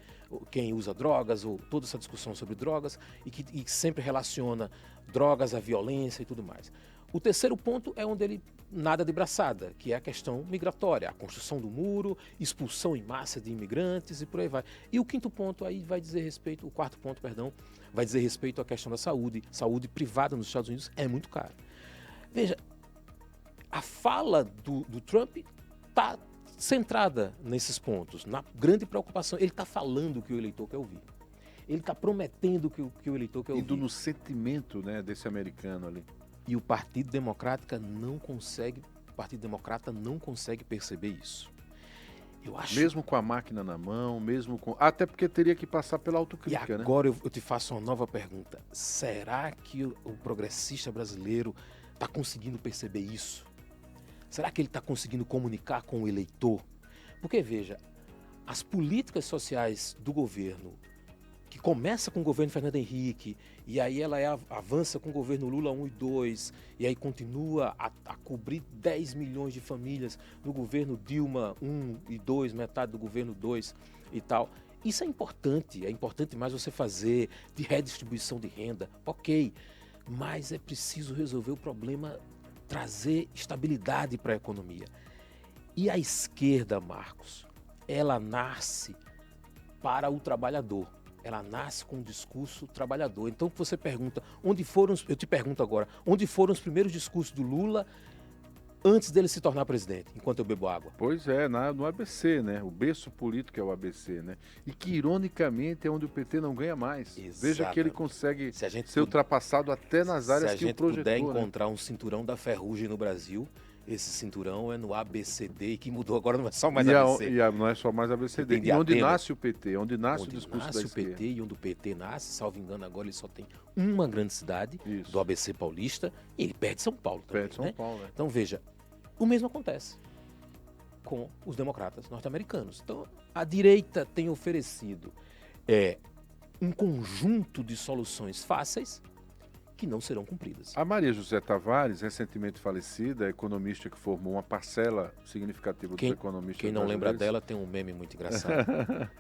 quem usa drogas, ou toda essa discussão sobre drogas, e que sempre relaciona drogas à violência e tudo mais. O terceiro ponto é onde ele nada de braçada, que é a questão migratória, a construção do muro, expulsão em massa de imigrantes e por aí vai. E o quinto ponto aí vai dizer respeito, o quarto ponto, perdão, vai dizer respeito à questão da saúde. Saúde privada nos Estados Unidos é muito cara. Veja, a fala do Trump está centrada nesses pontos, na grande preocupação. Ele está falando o que o eleitor quer ouvir. Ele está prometendo o que o eleitor quer ouvir. Indo no sentimento, né, desse americano ali. E o Partido Democrata não consegue perceber isso. Eu acho... Mesmo com a máquina na mão, até porque teria que passar pela autocrítica, né? E agora eu te faço uma nova pergunta. Será que o progressista brasileiro está conseguindo perceber isso? Será que ele está conseguindo comunicar com o eleitor? Porque, veja, as políticas sociais do governo, que começa com o governo Fernando Henrique, e aí ela avança com o governo Lula 1 e 2, e aí continua a cobrir 10 milhões de famílias no governo Dilma 1 e 2, metade do governo 2 e tal. Isso é importante mais você fazer de redistribuição de renda, ok, mas é preciso resolver o problema, trazer estabilidade para a economia. E a esquerda, Marcos, ela nasce para o trabalhador. Ela nasce com um discurso trabalhador. Então você pergunta, eu te pergunto agora, onde foram os primeiros discursos do Lula antes dele se tornar presidente, enquanto eu bebo água? Pois é, no ABC, né? O berço político é o ABC, né? E que, ironicamente, é onde o PT não ganha mais. Exatamente. Veja que ele consegue ser ultrapassado até nas áreas que o projetou. Se a gente puder encontrar um cinturão da ferrugem no Brasil, esse cinturão é no ABCD, que mudou agora, não é só mais ABC. Não é só mais ABCD. E onde nasce o PT, onde nasce o discurso da esquerda. O PT, e onde o PT nasce, salvo engano, agora ele só tem uma grande cidade, do ABC paulista, e ele perde São Paulo também. Perde São Paulo, né? Então, veja, o mesmo acontece com os democratas norte-americanos. Então, a direita tem oferecido um conjunto de soluções fáceis que não serão cumpridas. A Maria José Tavares, recentemente falecida, economista que formou uma parcela significativa dos economistas Quem não lembra dela tem um meme muito engraçado,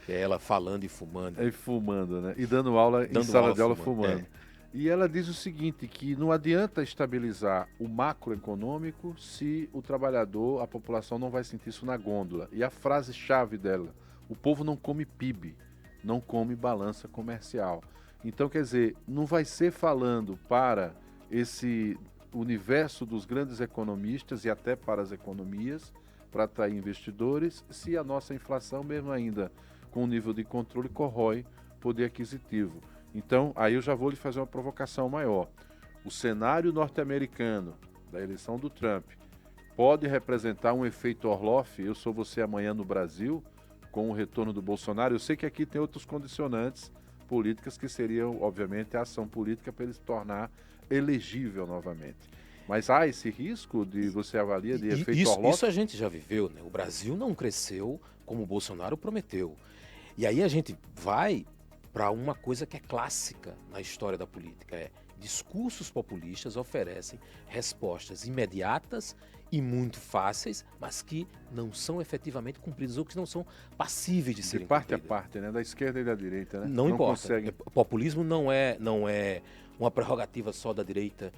que é ela falando e fumando. E fumando, né? E dando aula em sala de aula fumando. E ela diz o seguinte, que não adianta estabilizar o macroeconômico se o trabalhador, a população não vai sentir isso na gôndola. E a frase-chave dela, o povo não come PIB, não come balança comercial. Então, quer dizer, não vai ser falando para esse universo dos grandes economistas e até para as economias, para atrair investidores, se a nossa inflação, mesmo ainda com um nível de controle, corrói poder aquisitivo. Então, aí eu já vou lhe fazer uma provocação maior. O cenário norte-americano da eleição do Trump pode representar um efeito Orloff, eu sou você amanhã no Brasil, com o retorno do Bolsonaro. Eu sei que aqui tem outros condicionantes políticas que seriam, obviamente, a ação política para ele se tornar elegível novamente. Mas há esse risco de você avaliar de efeito Orloff? Isso a gente já viveu, né? O Brasil não cresceu como o Bolsonaro prometeu. E aí a gente vai para uma coisa que é clássica na história da política, discursos populistas oferecem respostas imediatas e muito fáceis, mas que não são efetivamente cumpridas ou que não são passíveis de serem cumpridas. De parte a parte, né? Da esquerda e da direita, né? Não importa. Conseguem... Populismo não é uma prerrogativa só da direita,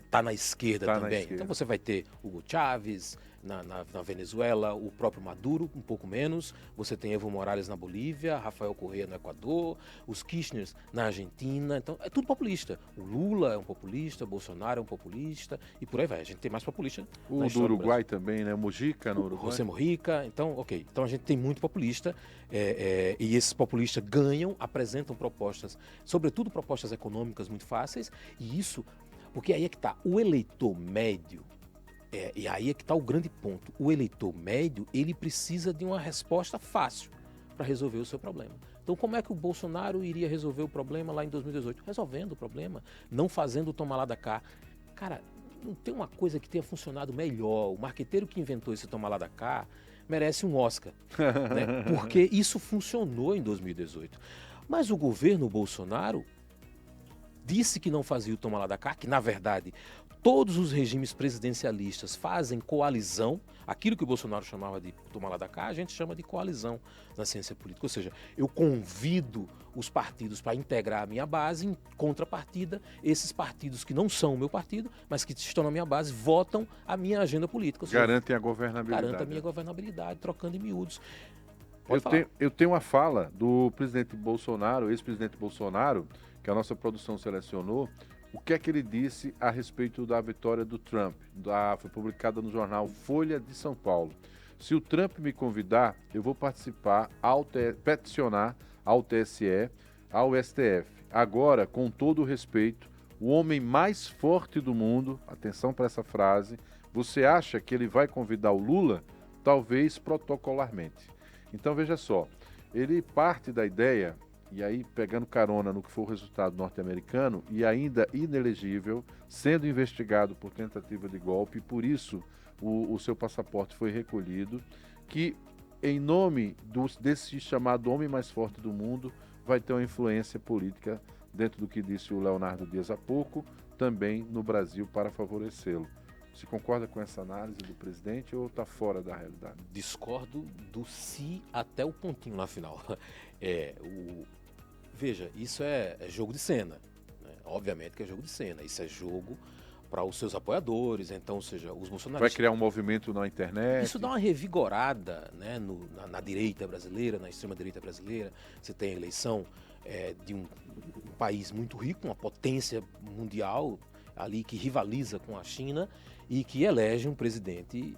tá na esquerda também. Então você vai ter Hugo Chávez na Venezuela, o próprio Maduro, um pouco menos. Você tem Evo Morales na Bolívia, Rafael Correa no Equador, os Kirchner na Argentina. Então é tudo populista. O Lula é um populista, o Bolsonaro é um populista e por aí vai. A gente tem mais populista. O do Uruguai também, né? Mujica no Uruguai. José Mujica. Então, ok. Então a gente tem muito populista e esses populistas ganham, apresentam propostas, sobretudo propostas econômicas muito fáceis, e isso, porque aí é que está o eleitor médio. E aí é que está o grande ponto. O eleitor médio, ele precisa de uma resposta fácil para resolver o seu problema. Então, como é que o Bolsonaro iria resolver o problema lá em 2018? Resolvendo o problema, não fazendo o toma lá da cá. Cara, não tem uma coisa que tenha funcionado melhor. O marqueteiro que inventou esse toma lá da cá merece um Oscar, né? Porque isso funcionou em 2018. Mas o governo Bolsonaro disse que não fazia o toma lá da cá, que na verdade todos os regimes presidencialistas fazem coalizão. Aquilo que o Bolsonaro chamava de toma lá da cá, a gente chama de coalizão na ciência política. Ou seja, eu convido os partidos para integrar a minha base, em contrapartida, esses partidos que não são o meu partido, mas que estão na minha base, votam a minha agenda política. Ou seja, garantem a governabilidade. Garanta a minha governabilidade, trocando em miúdos. Eu tenho uma fala do presidente Bolsonaro, ex-presidente Bolsonaro, que a nossa produção selecionou. O que é que ele disse a respeito da vitória do Trump? Foi publicada no jornal Folha de São Paulo. Se o Trump me convidar, eu vou participar, peticionar ao TSE, ao STF. Agora, com todo o respeito, o homem mais forte do mundo, atenção para essa frase, você acha que ele vai convidar o Lula? Talvez protocolarmente. Então, veja só, ele parte da ideia, e aí pegando carona no que foi o resultado norte-americano, e ainda inelegível, sendo investigado por tentativa de golpe, e por isso o seu passaporte foi recolhido, que em nome desse chamado homem mais forte do mundo, vai ter uma influência política, dentro do que disse o Leonardo Dias há pouco, também no Brasil para favorecê-lo. Você concorda com essa análise do presidente ou está fora da realidade? Discordo do si até o pontinho lá final. Veja, isso é jogo de cena, né? Obviamente que é jogo de cena. Isso é jogo para os seus apoiadores, então, ou seja, os bolsonaristas... Vai criar um movimento na internet? Isso dá uma revigorada, né, na direita brasileira, na extrema-direita brasileira. Você tem a eleição de um país muito rico, uma potência mundial ali que rivaliza com a China e que elege um presidente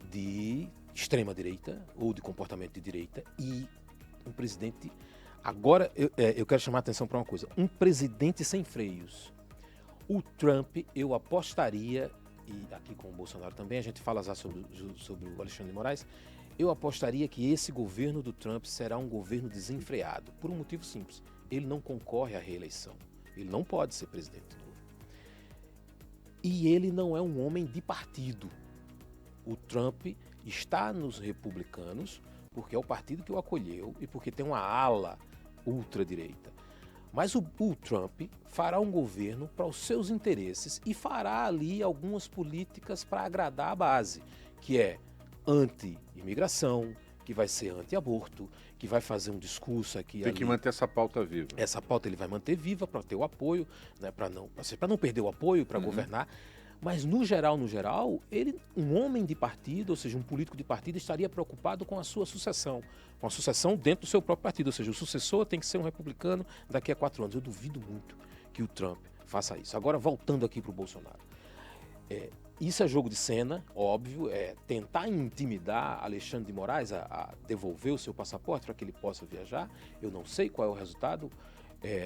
de extrema-direita ou de comportamento de direita e um presidente... Agora, eu quero chamar a atenção para uma coisa. Um presidente sem freios. O Trump, eu apostaria e aqui com o Bolsonaro também, a gente fala já sobre o Alexandre de Moraes, eu apostaria que esse governo do Trump será um governo desenfreado, por um motivo simples. Ele não concorre à reeleição. Ele não pode ser presidente de novo. E ele não é um homem de partido. O Trump está nos republicanos porque é o partido que o acolheu e porque tem uma ala ultradireita. Mas o Trump fará um governo para os seus interesses e fará ali algumas políticas para agradar a base, que é anti-imigração, que vai ser anti-aborto, que vai fazer um discurso aqui. Tem que manter essa pauta viva. Essa pauta ele vai manter viva para ter o apoio, né, para não perder o apoio para governar. Mas, no geral, ele, um homem de partido, ou seja, um político de partido, estaria preocupado com a sua sucessão. Com a sucessão dentro do seu próprio partido. Ou seja, o sucessor tem que ser um republicano daqui a 4 anos. Eu duvido muito que o Trump faça isso. Agora, voltando aqui para o Bolsonaro. Isso é jogo de cena, óbvio, é tentar intimidar Alexandre de Moraes a devolver o seu passaporte para que ele possa viajar. Eu não sei qual é o resultado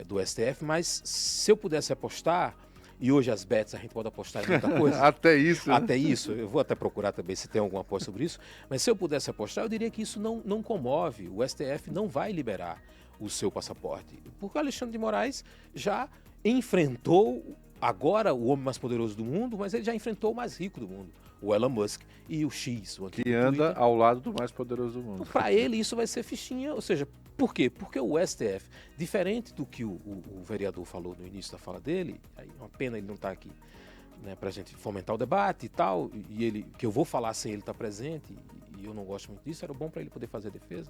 do STF, mas se eu pudesse apostar, e hoje as bets a gente pode apostar em muita coisa. Até isso. Né? Até isso, eu vou até procurar também se tem alguma aposta sobre isso, mas se eu pudesse apostar, eu diria que isso não comove, o STF não vai liberar o seu passaporte, porque o Alexandre de Moraes já enfrentou agora o homem mais poderoso do mundo, mas ele já enfrentou o mais rico do mundo, o Elon Musk e o X, o que anda ao lado do mais poderoso do mundo. Para ele isso vai ser fichinha, ou seja, por quê? Porque o STF, diferente do que o vereador falou no início da fala dele, aí é uma pena ele não estar aqui, né, para a gente fomentar o debate e tal, e ele, que eu vou falar sem ele estar presente, e eu não gosto muito disso, era bom para ele poder fazer a defesa.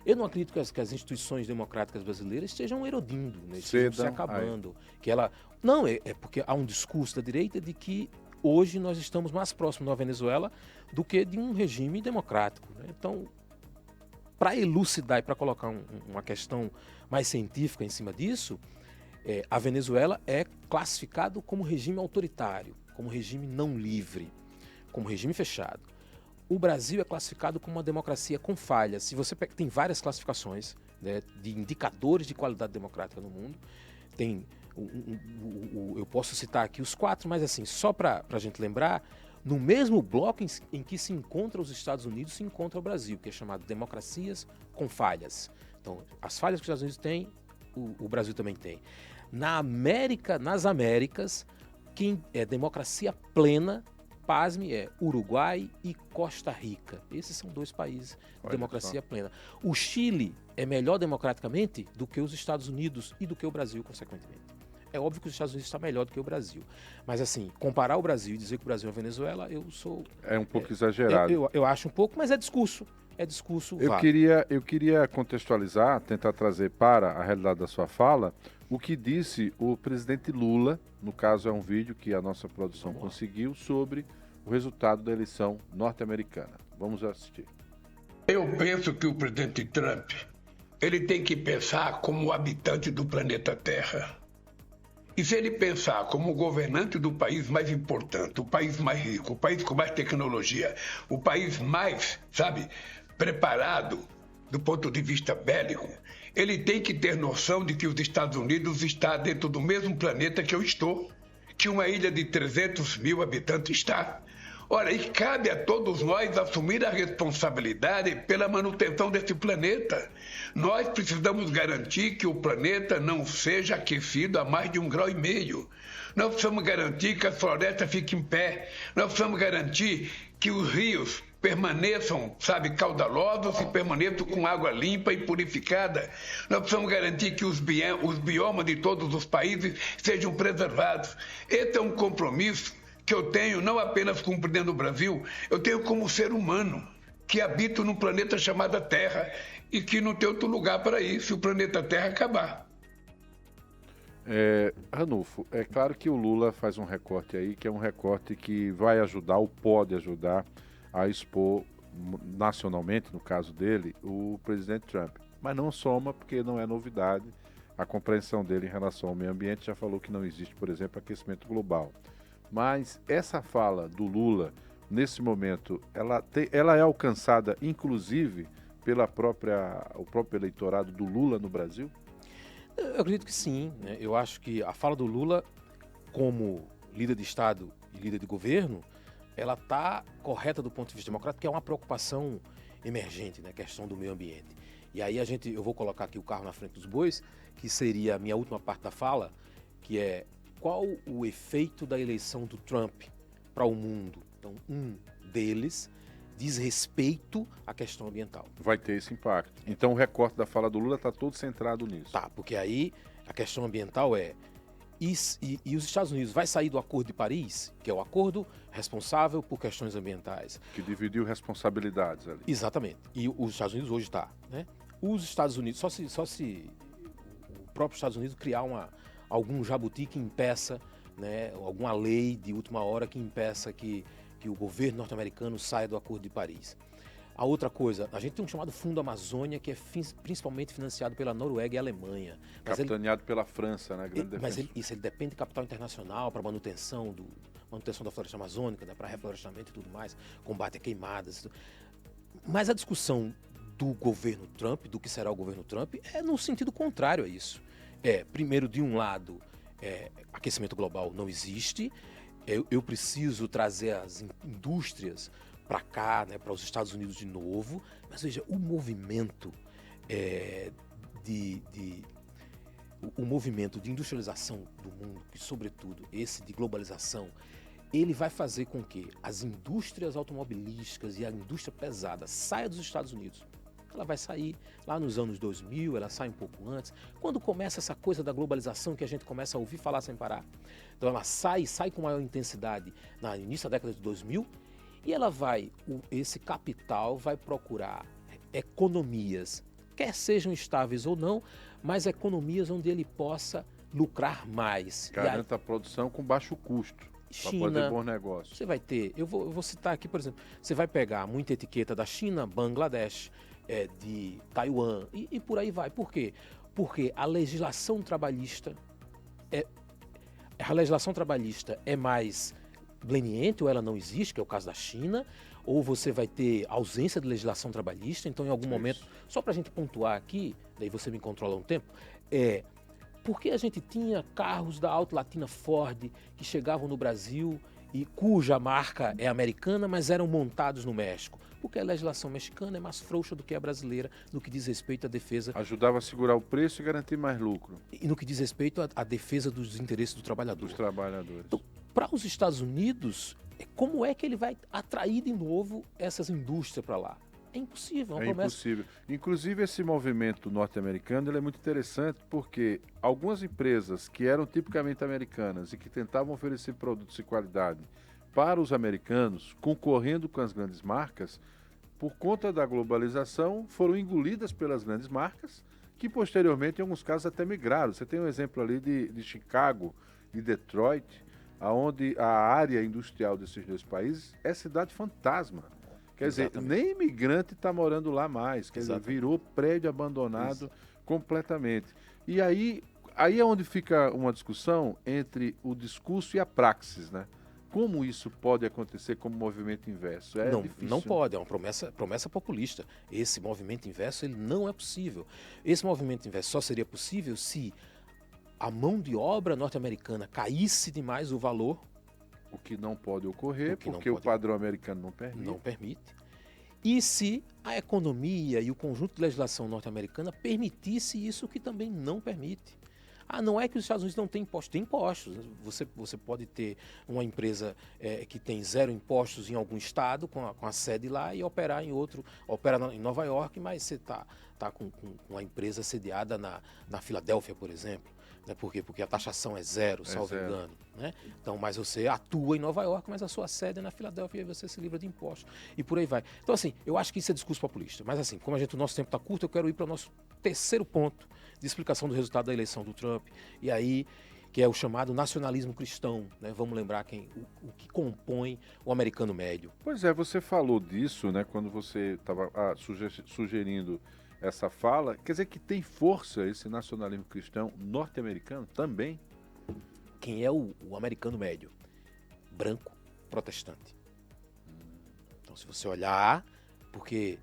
Eu não acredito que as instituições democráticas brasileiras estejam erodindo, né, estejam se acabando. Que ela... Não, é porque há um discurso da direita de que hoje nós estamos mais próximos da Venezuela do que de um regime democrático. Né? Então, para elucidar e para colocar uma questão mais científica em cima disso, a Venezuela é classificado como regime autoritário, como regime não livre, como regime fechado. O Brasil é classificado como uma democracia com falhas. Se você tem várias classificações, né, de indicadores de qualidade democrática no mundo, tem eu posso citar aqui os 4, mas assim, só para a gente lembrar, no mesmo bloco em que se encontra os Estados Unidos, se encontra o Brasil, que é chamado democracias com falhas. Então, as falhas que os Estados Unidos têm, o Brasil também tem. Nas Américas, quem é democracia plena, pasme, é Uruguai e Costa Rica. Esses são 2 países de democracia plena. O Chile é melhor democraticamente do que os Estados Unidos e do que o Brasil, consequentemente. É óbvio que os Estados Unidos está melhor do que o Brasil. Mas, assim, comparar o Brasil e dizer que o Brasil é a Venezuela, eu sou... É um pouco exagerado. Eu acho um pouco, mas é discurso. É discurso válido. Eu queria contextualizar, tentar trazer para a realidade da sua fala, o que disse o presidente Lula, no caso é um vídeo que a nossa produção conseguiu, sobre o resultado da eleição norte-americana. Vamos assistir. Eu penso que o presidente Trump, ele tem que pensar como habitante do planeta Terra. E se ele pensar como governante do país mais importante, o país mais rico, o país com mais tecnologia, o país mais, preparado do ponto de vista bélico, ele tem que ter noção de que os Estados Unidos está dentro do mesmo planeta que eu estou, que uma ilha de 300 mil habitantes está. Ora, e cabe a todos nós assumir a responsabilidade pela manutenção desse planeta. Nós precisamos garantir que o planeta não seja aquecido a mais de 1,5 graus. Nós precisamos garantir que as florestas fiquem em pé. Nós precisamos garantir que os rios permaneçam, caudalosos e permaneçam com água limpa e purificada. Nós precisamos garantir que os biomas de todos os países sejam preservados. Esse é um compromisso que eu tenho não apenas como presidente do Brasil, eu tenho como ser humano que habito num planeta chamado Terra e que não tem outro lugar para ir se o planeta Terra acabar. Ranulfo, é claro que o Lula faz um recorte aí, que é um recorte que vai ajudar ou pode ajudar a expor nacionalmente, no caso dele, o presidente Trump. Mas não soma, porque não é novidade. A compreensão dele em relação ao meio ambiente já falou que não existe, por exemplo, aquecimento global. Mas essa fala do Lula, nesse momento, ela é alcançada, inclusive, o próprio eleitorado do Lula no Brasil? Eu acredito que sim, né? Eu acho que a fala do Lula, como líder de Estado líder de governo, ela está correta do ponto de vista democrático, que é uma preocupação emergente, né? A questão do meio ambiente. E aí eu vou colocar aqui o carro na frente dos bois, que seria a minha última parte da fala, que é qual o efeito da eleição do Trump para o mundo. Então, um deles diz respeito à questão ambiental. Vai ter esse impacto. Então o recorte da fala do Lula está todo centrado nisso. Tá, porque aí a questão ambiental é... E os Estados Unidos vai sair do Acordo de Paris, que é o acordo responsável por questões ambientais. Que dividiu responsabilidades ali. Exatamente. E os Estados Unidos hoje está, né? Os Estados Unidos, só se o próprio Estados Unidos criar algum jabuti que impeça, né, alguma lei de última hora que impeça que o governo norte-americano saia do Acordo de Paris. A outra coisa, a gente tem um chamado Fundo Amazônia, que é principalmente financiado pela Noruega e Alemanha. Capitaneado pela França, né? Mas ele depende de capital internacional para manutenção da floresta amazônica, né, para reflorestamento e tudo mais, combate a queimadas. Mas a discussão do governo Trump, do que será o governo Trump, é no sentido contrário a isso. Primeiro, de um lado, aquecimento global não existe, eu preciso trazer as indústrias para cá, né, para os Estados Unidos de novo, mas veja, o movimento o movimento de industrialização do mundo, que sobretudo esse de globalização, ele vai fazer com que as indústrias automobilísticas e a indústria pesada saia dos Estados Unidos. Ela vai sair lá nos anos 2000, ela sai um pouco antes, quando começa essa coisa da globalização que a gente começa a ouvir falar sem parar. Então ela sai com maior intensidade no início da década de 2000, e ela esse capital vai procurar economias, quer sejam estáveis ou não, mas economias onde ele possa lucrar mais. Garanta a produção com baixo custo, para poder bons negócios. Você vai ter, eu vou citar aqui, por exemplo, você vai pegar muita etiqueta da China, Bangladesh, de Taiwan e por aí vai. Por quê? Porque a legislação trabalhista é mais leniente, ou ela não existe, que é o caso da China, ou você vai ter ausência de legislação trabalhista. Então, em algum momento, só para a gente pontuar aqui, daí você me controla um tempo, porque a gente tinha carros da Auto Latina Ford que chegavam no Brasil e cuja marca é americana, mas eram montados no México. Porque a legislação mexicana é mais frouxa do que a brasileira no que diz respeito à defesa... Ajudava a segurar o preço e garantir mais lucro. E no que diz respeito à defesa dos interesses do trabalhador. Dos trabalhadores. Então, para os Estados Unidos, como é que ele vai atrair de novo essas indústrias para lá? É impossível, é impossível. Inclusive, esse movimento norte-americano ele é muito interessante porque algumas empresas que eram tipicamente americanas e que tentavam oferecer produtos de qualidade para os americanos, concorrendo com as grandes marcas, por conta da globalização, foram engolidas pelas grandes marcas, que posteriormente, em alguns casos, até migraram. Você tem um exemplo ali de Chicago e Detroit, onde a área industrial desses dois países é cidade fantasma. Quer dizer, nem imigrante está morando lá mais. Quer dizer, virou prédio abandonado completamente. E aí é onde fica uma discussão entre o discurso e a praxis, né? Como isso pode acontecer como movimento inverso? Não pode, é uma promessa populista. Esse movimento inverso ele não é possível. Esse movimento inverso só seria possível se a mão de obra norte-americana caísse demais o valor. O que não pode ocorrer, porque o padrão americano não permite. Não permite. E se a economia e o conjunto de legislação norte-americana permitisse isso, que também não permite. Não é que os Estados Unidos não têm impostos. Tem impostos. Você pode ter uma empresa que tem 0 impostos em algum estado, com a sede lá, e operar em outro. Opera em Nova York, mas você está com a empresa sediada na Filadélfia, por exemplo. Né? Por quê? Porque a taxação é 0, salvo engano. Né? Então, mas você atua em Nova York, mas a sua sede é na Filadélfia e você se livra de impostos. E por aí vai. Então, assim, eu acho que isso é discurso populista. Mas, assim, como o nosso tempo está curto, eu quero ir para o nosso terceiro ponto de explicação do resultado da eleição do Trump. E aí, que é o chamado nacionalismo cristão. Né? Vamos lembrar o que compõe o americano médio. Pois é, você falou disso, né, quando você estava sugerindo essa fala. Quer dizer que tem força esse nacionalismo cristão norte-americano também? Quem é o americano médio? Branco, protestante. Então, se você olhar, porque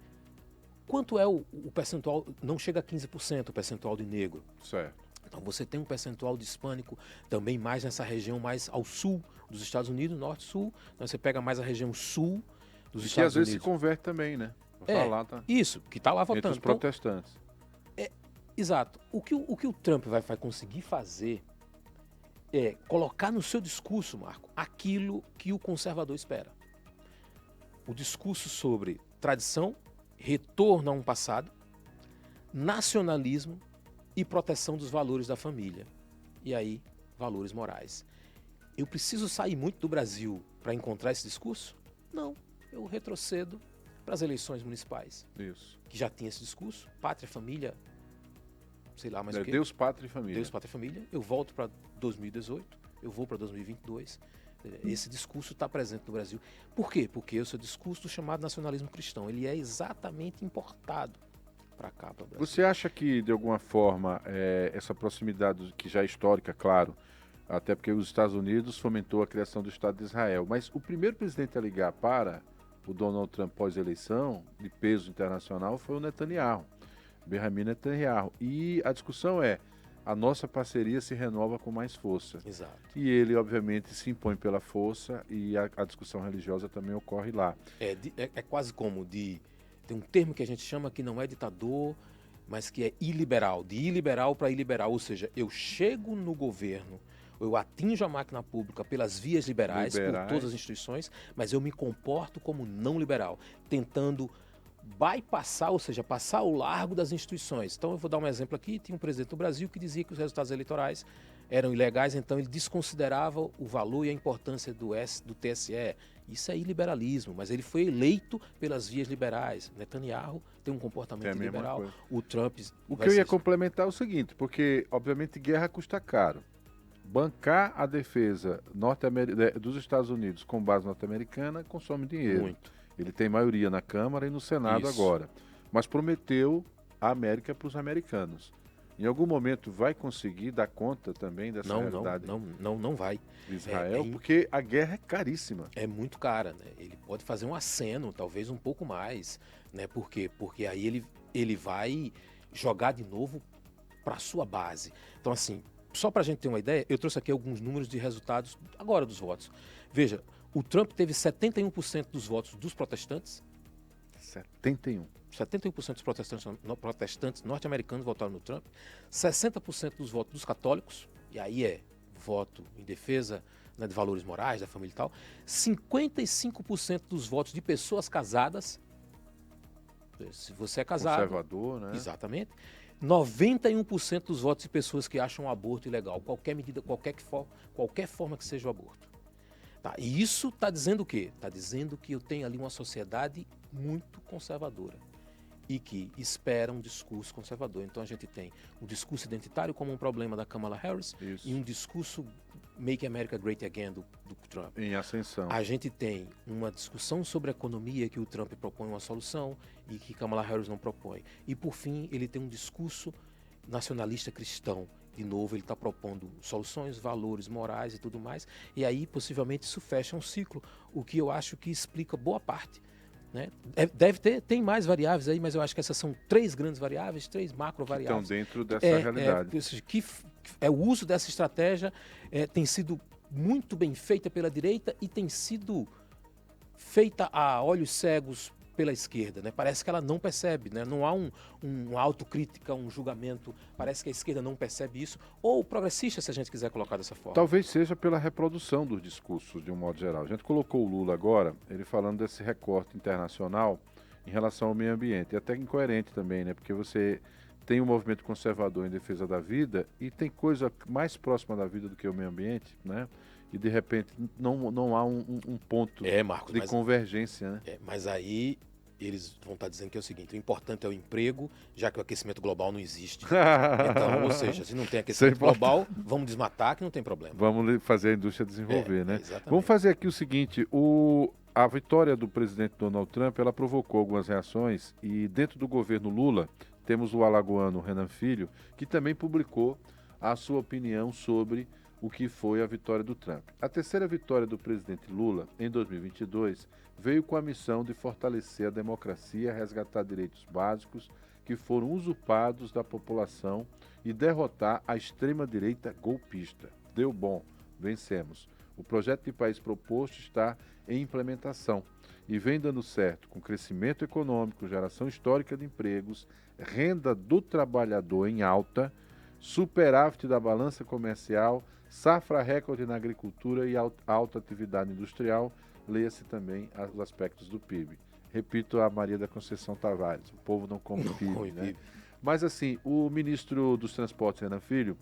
quanto é o percentual, não chega a 15% o percentual de negro. Certo. Então você tem um percentual de hispânico também mais nessa região mais ao sul dos Estados Unidos, norte-sul. Então você pega mais a região sul dos Estados Unidos. Que às vezes se converte também, né? Isso, que está lá votando. Entre os protestantes. Exato. O que o Trump vai conseguir fazer é colocar no seu discurso, Marco, aquilo que o conservador espera. O discurso sobre tradição, retorno a um passado, nacionalismo e proteção dos valores da família. E aí, valores morais. Eu preciso sair muito do Brasil para encontrar esse discurso? Não. Eu retrocedo para as eleições municipais. Isso. Que já tinha esse discurso. Pátria, família, sei lá mais o quê. Deus, pátria e família. Deus, pátria e família. Eu volto para 2018, eu vou para 2022. Esse discurso está presente no Brasil. Por quê? Porque esse é o discurso do chamado nacionalismo cristão. Ele é exatamente importado para cá, para o Brasil. Você acha que, de alguma forma, essa proximidade, que já é histórica, claro, até porque os Estados Unidos fomentou a criação do Estado de Israel, mas o primeiro presidente a ligar para o Donald Trump pós-eleição, de peso internacional, foi o Netanyahu, Benjamin Netanyahu. E a discussão é, a nossa parceria se renova com mais força. Exato. E ele, obviamente, se impõe pela força e a discussão religiosa também ocorre lá. É quase como tem um termo que a gente chama que não é ditador, mas que é iliberal, de iliberal para iliberal, ou seja, eu chego no governo, eu atinjo a máquina pública pelas vias liberais, por todas as instituições, mas eu me comporto como não liberal, tentando bypassar, ou seja, passar ao largo das instituições. Então eu vou dar um exemplo aqui, tinha um presidente do Brasil que dizia que os resultados eleitorais eram ilegais, então ele desconsiderava o valor e a importância do TSE. Isso é iliberalismo, mas ele foi eleito pelas vias liberais. Netanyahu tem um comportamento liberal, o Trump... O que eu ia complementar é o seguinte, porque, obviamente, guerra custa caro. Bancar a defesa dos Estados Unidos com base norte-americana consome dinheiro. Muito. Ele tem maioria na Câmara e no Senado agora. Mas prometeu a América para os americanos. Em algum momento vai conseguir dar conta também dessa realidade? Não vai. De Israel, porque a guerra é caríssima. É muito cara, né? Ele pode fazer um aceno, talvez um pouco mais, né? Por quê? Porque aí ele vai jogar de novo para a sua base. Então, assim, só para a gente ter uma ideia, eu trouxe aqui alguns números de resultados agora dos votos. Veja, o Trump teve 71% dos votos dos protestantes. 71%. 71% dos protestantes norte-americanos votaram no Trump. 60% dos votos dos católicos, e aí é voto em defesa, né, de valores morais, da família e tal. 55% dos votos de pessoas casadas. Se você é casado... Conservador, né? Exatamente. 91% dos votos de pessoas que acham o aborto ilegal. Qualquer medida, qualquer forma que seja o aborto. Tá, e isso está dizendo o quê? Está dizendo que eu tenho ali uma sociedade muito conservadora e que espera um discurso conservador. Então a gente tem um discurso identitário como um problema da Kamala Harris e um discurso Make America Great Again do Trump. Em ascensão. A gente tem uma discussão sobre a economia que o Trump propõe uma solução e que Kamala Harris não propõe. E por fim, ele tem um discurso nacionalista cristão. De novo, ele está propondo soluções, valores morais e tudo mais. E aí, possivelmente, isso fecha um ciclo, o que eu acho que explica boa parte. Né? Tem mais variáveis aí, mas eu acho que essas são 3 grandes variáveis, 3 macro variáveis. Estão dentro dessa realidade. O uso dessa estratégia tem sido muito bem feita pela direita e tem sido feita a olhos cegos pela esquerda, né? Parece que ela não percebe, né? Não há uma autocrítica, um julgamento, parece que a esquerda não percebe isso, ou progressista, se a gente quiser colocar dessa forma. Talvez seja pela reprodução dos discursos, de um modo geral. A gente colocou o Lula agora, ele falando desse recorte internacional em relação ao meio ambiente, e até incoerente também, né? Porque você tem um movimento conservador em defesa da vida e tem coisa mais próxima da vida do que o meio ambiente, né? E de repente não há um ponto Marcos, de convergência, né? Mas aí eles vão estar dizendo que é o seguinte: o importante é o emprego, já que o aquecimento global não existe. Então, ou seja, se não tem aquecimento global, vamos desmatar que não tem problema. Vamos fazer a indústria desenvolver, né? Exatamente. Vamos fazer aqui o seguinte, a vitória do presidente Donald Trump, ela provocou algumas reações e dentro do governo Lula, temos o alagoano Renan Filho, que também publicou a sua opinião sobre o que foi a vitória do Trump. A terceira vitória do presidente Lula, em 2022, veio com a missão de fortalecer a democracia, resgatar direitos básicos que que foram usurpados da população e derrotar a extrema-direita golpista. Deu bom, vencemos. O projeto de país proposto está em implementação e vem dando certo com crescimento econômico, geração histórica de empregos, renda do trabalhador em alta, superávit da balança comercial, safra recorde na agricultura e alta atividade industrial, leia-se também os aspectos do PIB. Repito a Maria da Conceição Tavares, o povo não come PIB, né? Mas assim, o ministro dos Transportes, Renan Filho,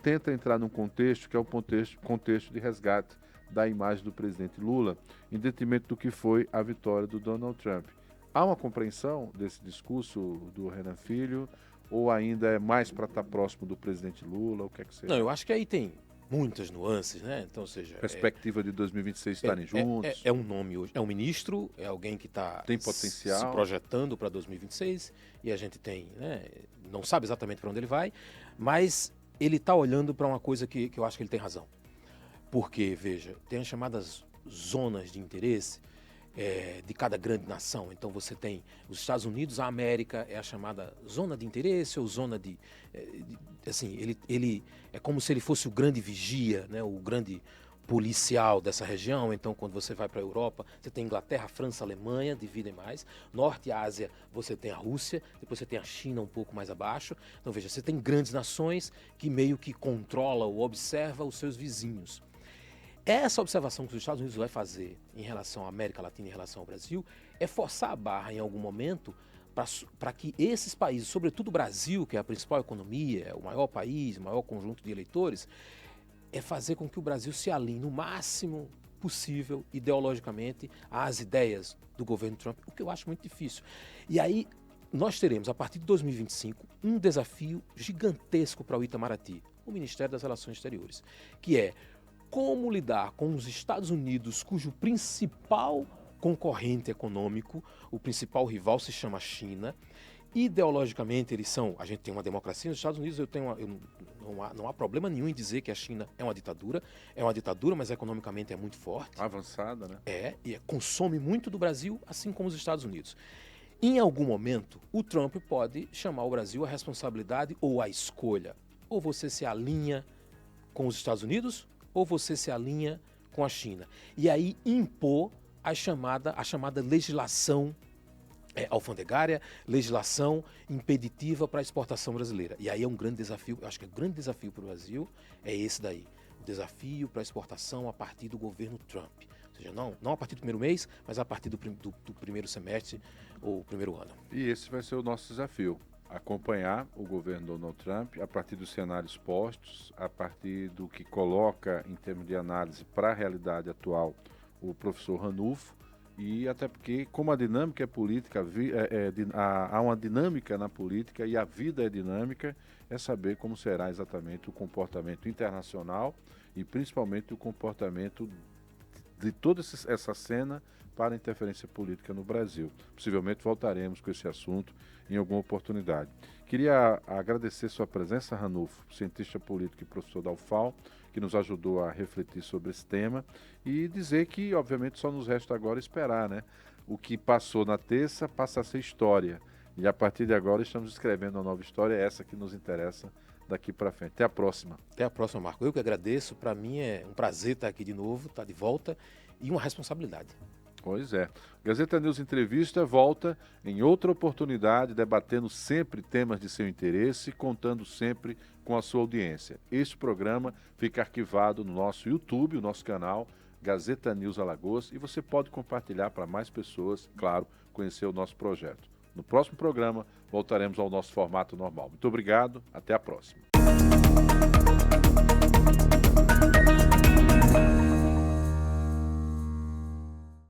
tenta entrar num contexto que é o contexto de resgate da imagem do presidente Lula, em detrimento do que foi a vitória do Donald Trump. Há uma compreensão desse discurso do Renan Filho, ou ainda é mais para estar próximo do presidente Lula? O que é que você... Não, eu acho que aí tem muitas nuances, né? Então, ou seja, perspectiva de 2026 estarem juntos. É um nome hoje, é um ministro, é alguém que está tem potencial, se projetando para 2026 e a gente tem, né? Não sabe exatamente para onde ele vai, mas ele está olhando para uma coisa que eu acho que ele tem razão. Porque, veja, tem as chamadas zonas de interesse de cada grande nação. Então você tem os Estados Unidos, a América é a chamada zona de interesse ou zona de assim, ele é como se ele fosse o grande vigia, né, o grande policial dessa região. Então quando você vai para a Europa, você tem Inglaterra, França, Alemanha, dividem mais. Norte e Ásia, você tem a Rússia, depois você tem a China um pouco mais abaixo. Então veja, você tem grandes nações que meio que controlam ou observam os seus vizinhos. Essa observação que os Estados Unidos vai fazer em relação à América Latina, em relação ao Brasil, é forçar a barra em algum momento para que esses países, sobretudo o Brasil, que é a principal economia, é o maior país, o maior conjunto de eleitores, é fazer com que o Brasil se alinhe no máximo possível, ideologicamente, às ideias do governo Trump, o que eu acho muito difícil. E aí nós teremos, a partir de 2025, um desafio gigantesco para o Itamaraty, o Ministério das Relações Exteriores, que é como lidar com os Estados Unidos, cujo principal concorrente econômico, o principal rival se chama China. Ideologicamente eles são, a gente tem uma democracia nos Estados Unidos, não há problema nenhum em dizer que a China é uma ditadura, mas economicamente é muito forte. Avançada, né? Consome muito do Brasil, assim como os Estados Unidos. Em algum momento, o Trump pode chamar o Brasil à responsabilidade ou à escolha. Ou você se alinha com os Estados Unidos, ou você se alinha com a China. E aí impor a chamada legislação alfandegária, legislação impeditiva para a exportação brasileira. E aí é um grande desafio, eu acho que o grande desafio para o Brasil é esse daí, o desafio para a exportação a partir do governo Trump. Ou seja, não a partir do primeiro mês, mas a partir do primeiro semestre ou primeiro ano. E esse vai ser o nosso desafio. Acompanhar o governo Donald Trump a partir dos cenários postos, a partir do que coloca em termos de análise para a realidade atual o professor Ranulfo, e até porque, como a dinâmica é política, há uma dinâmica na política e a vida é dinâmica, é saber como será exatamente o comportamento internacional e principalmente o comportamento de toda essa cena para a interferência política no Brasil. Possivelmente voltaremos com esse assunto em alguma oportunidade. Queria agradecer sua presença, Ranulfo, cientista político e professor da UFAL, que nos ajudou a refletir sobre esse tema, e dizer que, obviamente, só nos resta agora esperar, né? O que passou na terça passa a ser história, e a partir de agora estamos escrevendo uma nova história, essa que nos interessa daqui para frente. Até a próxima. Até a próxima, Marco. Eu que agradeço, para mim é um prazer estar aqui de novo, estar de volta, e uma responsabilidade. Pois é. Gazeta News Entrevista volta em outra oportunidade, debatendo sempre temas de seu interesse, contando sempre com a sua audiência. Este programa fica arquivado no nosso YouTube, o nosso canal, Gazeta News Alagoas, e você pode compartilhar para mais pessoas, claro, conhecer o nosso projeto. No próximo programa, voltaremos ao nosso formato normal. Muito obrigado, até a próxima.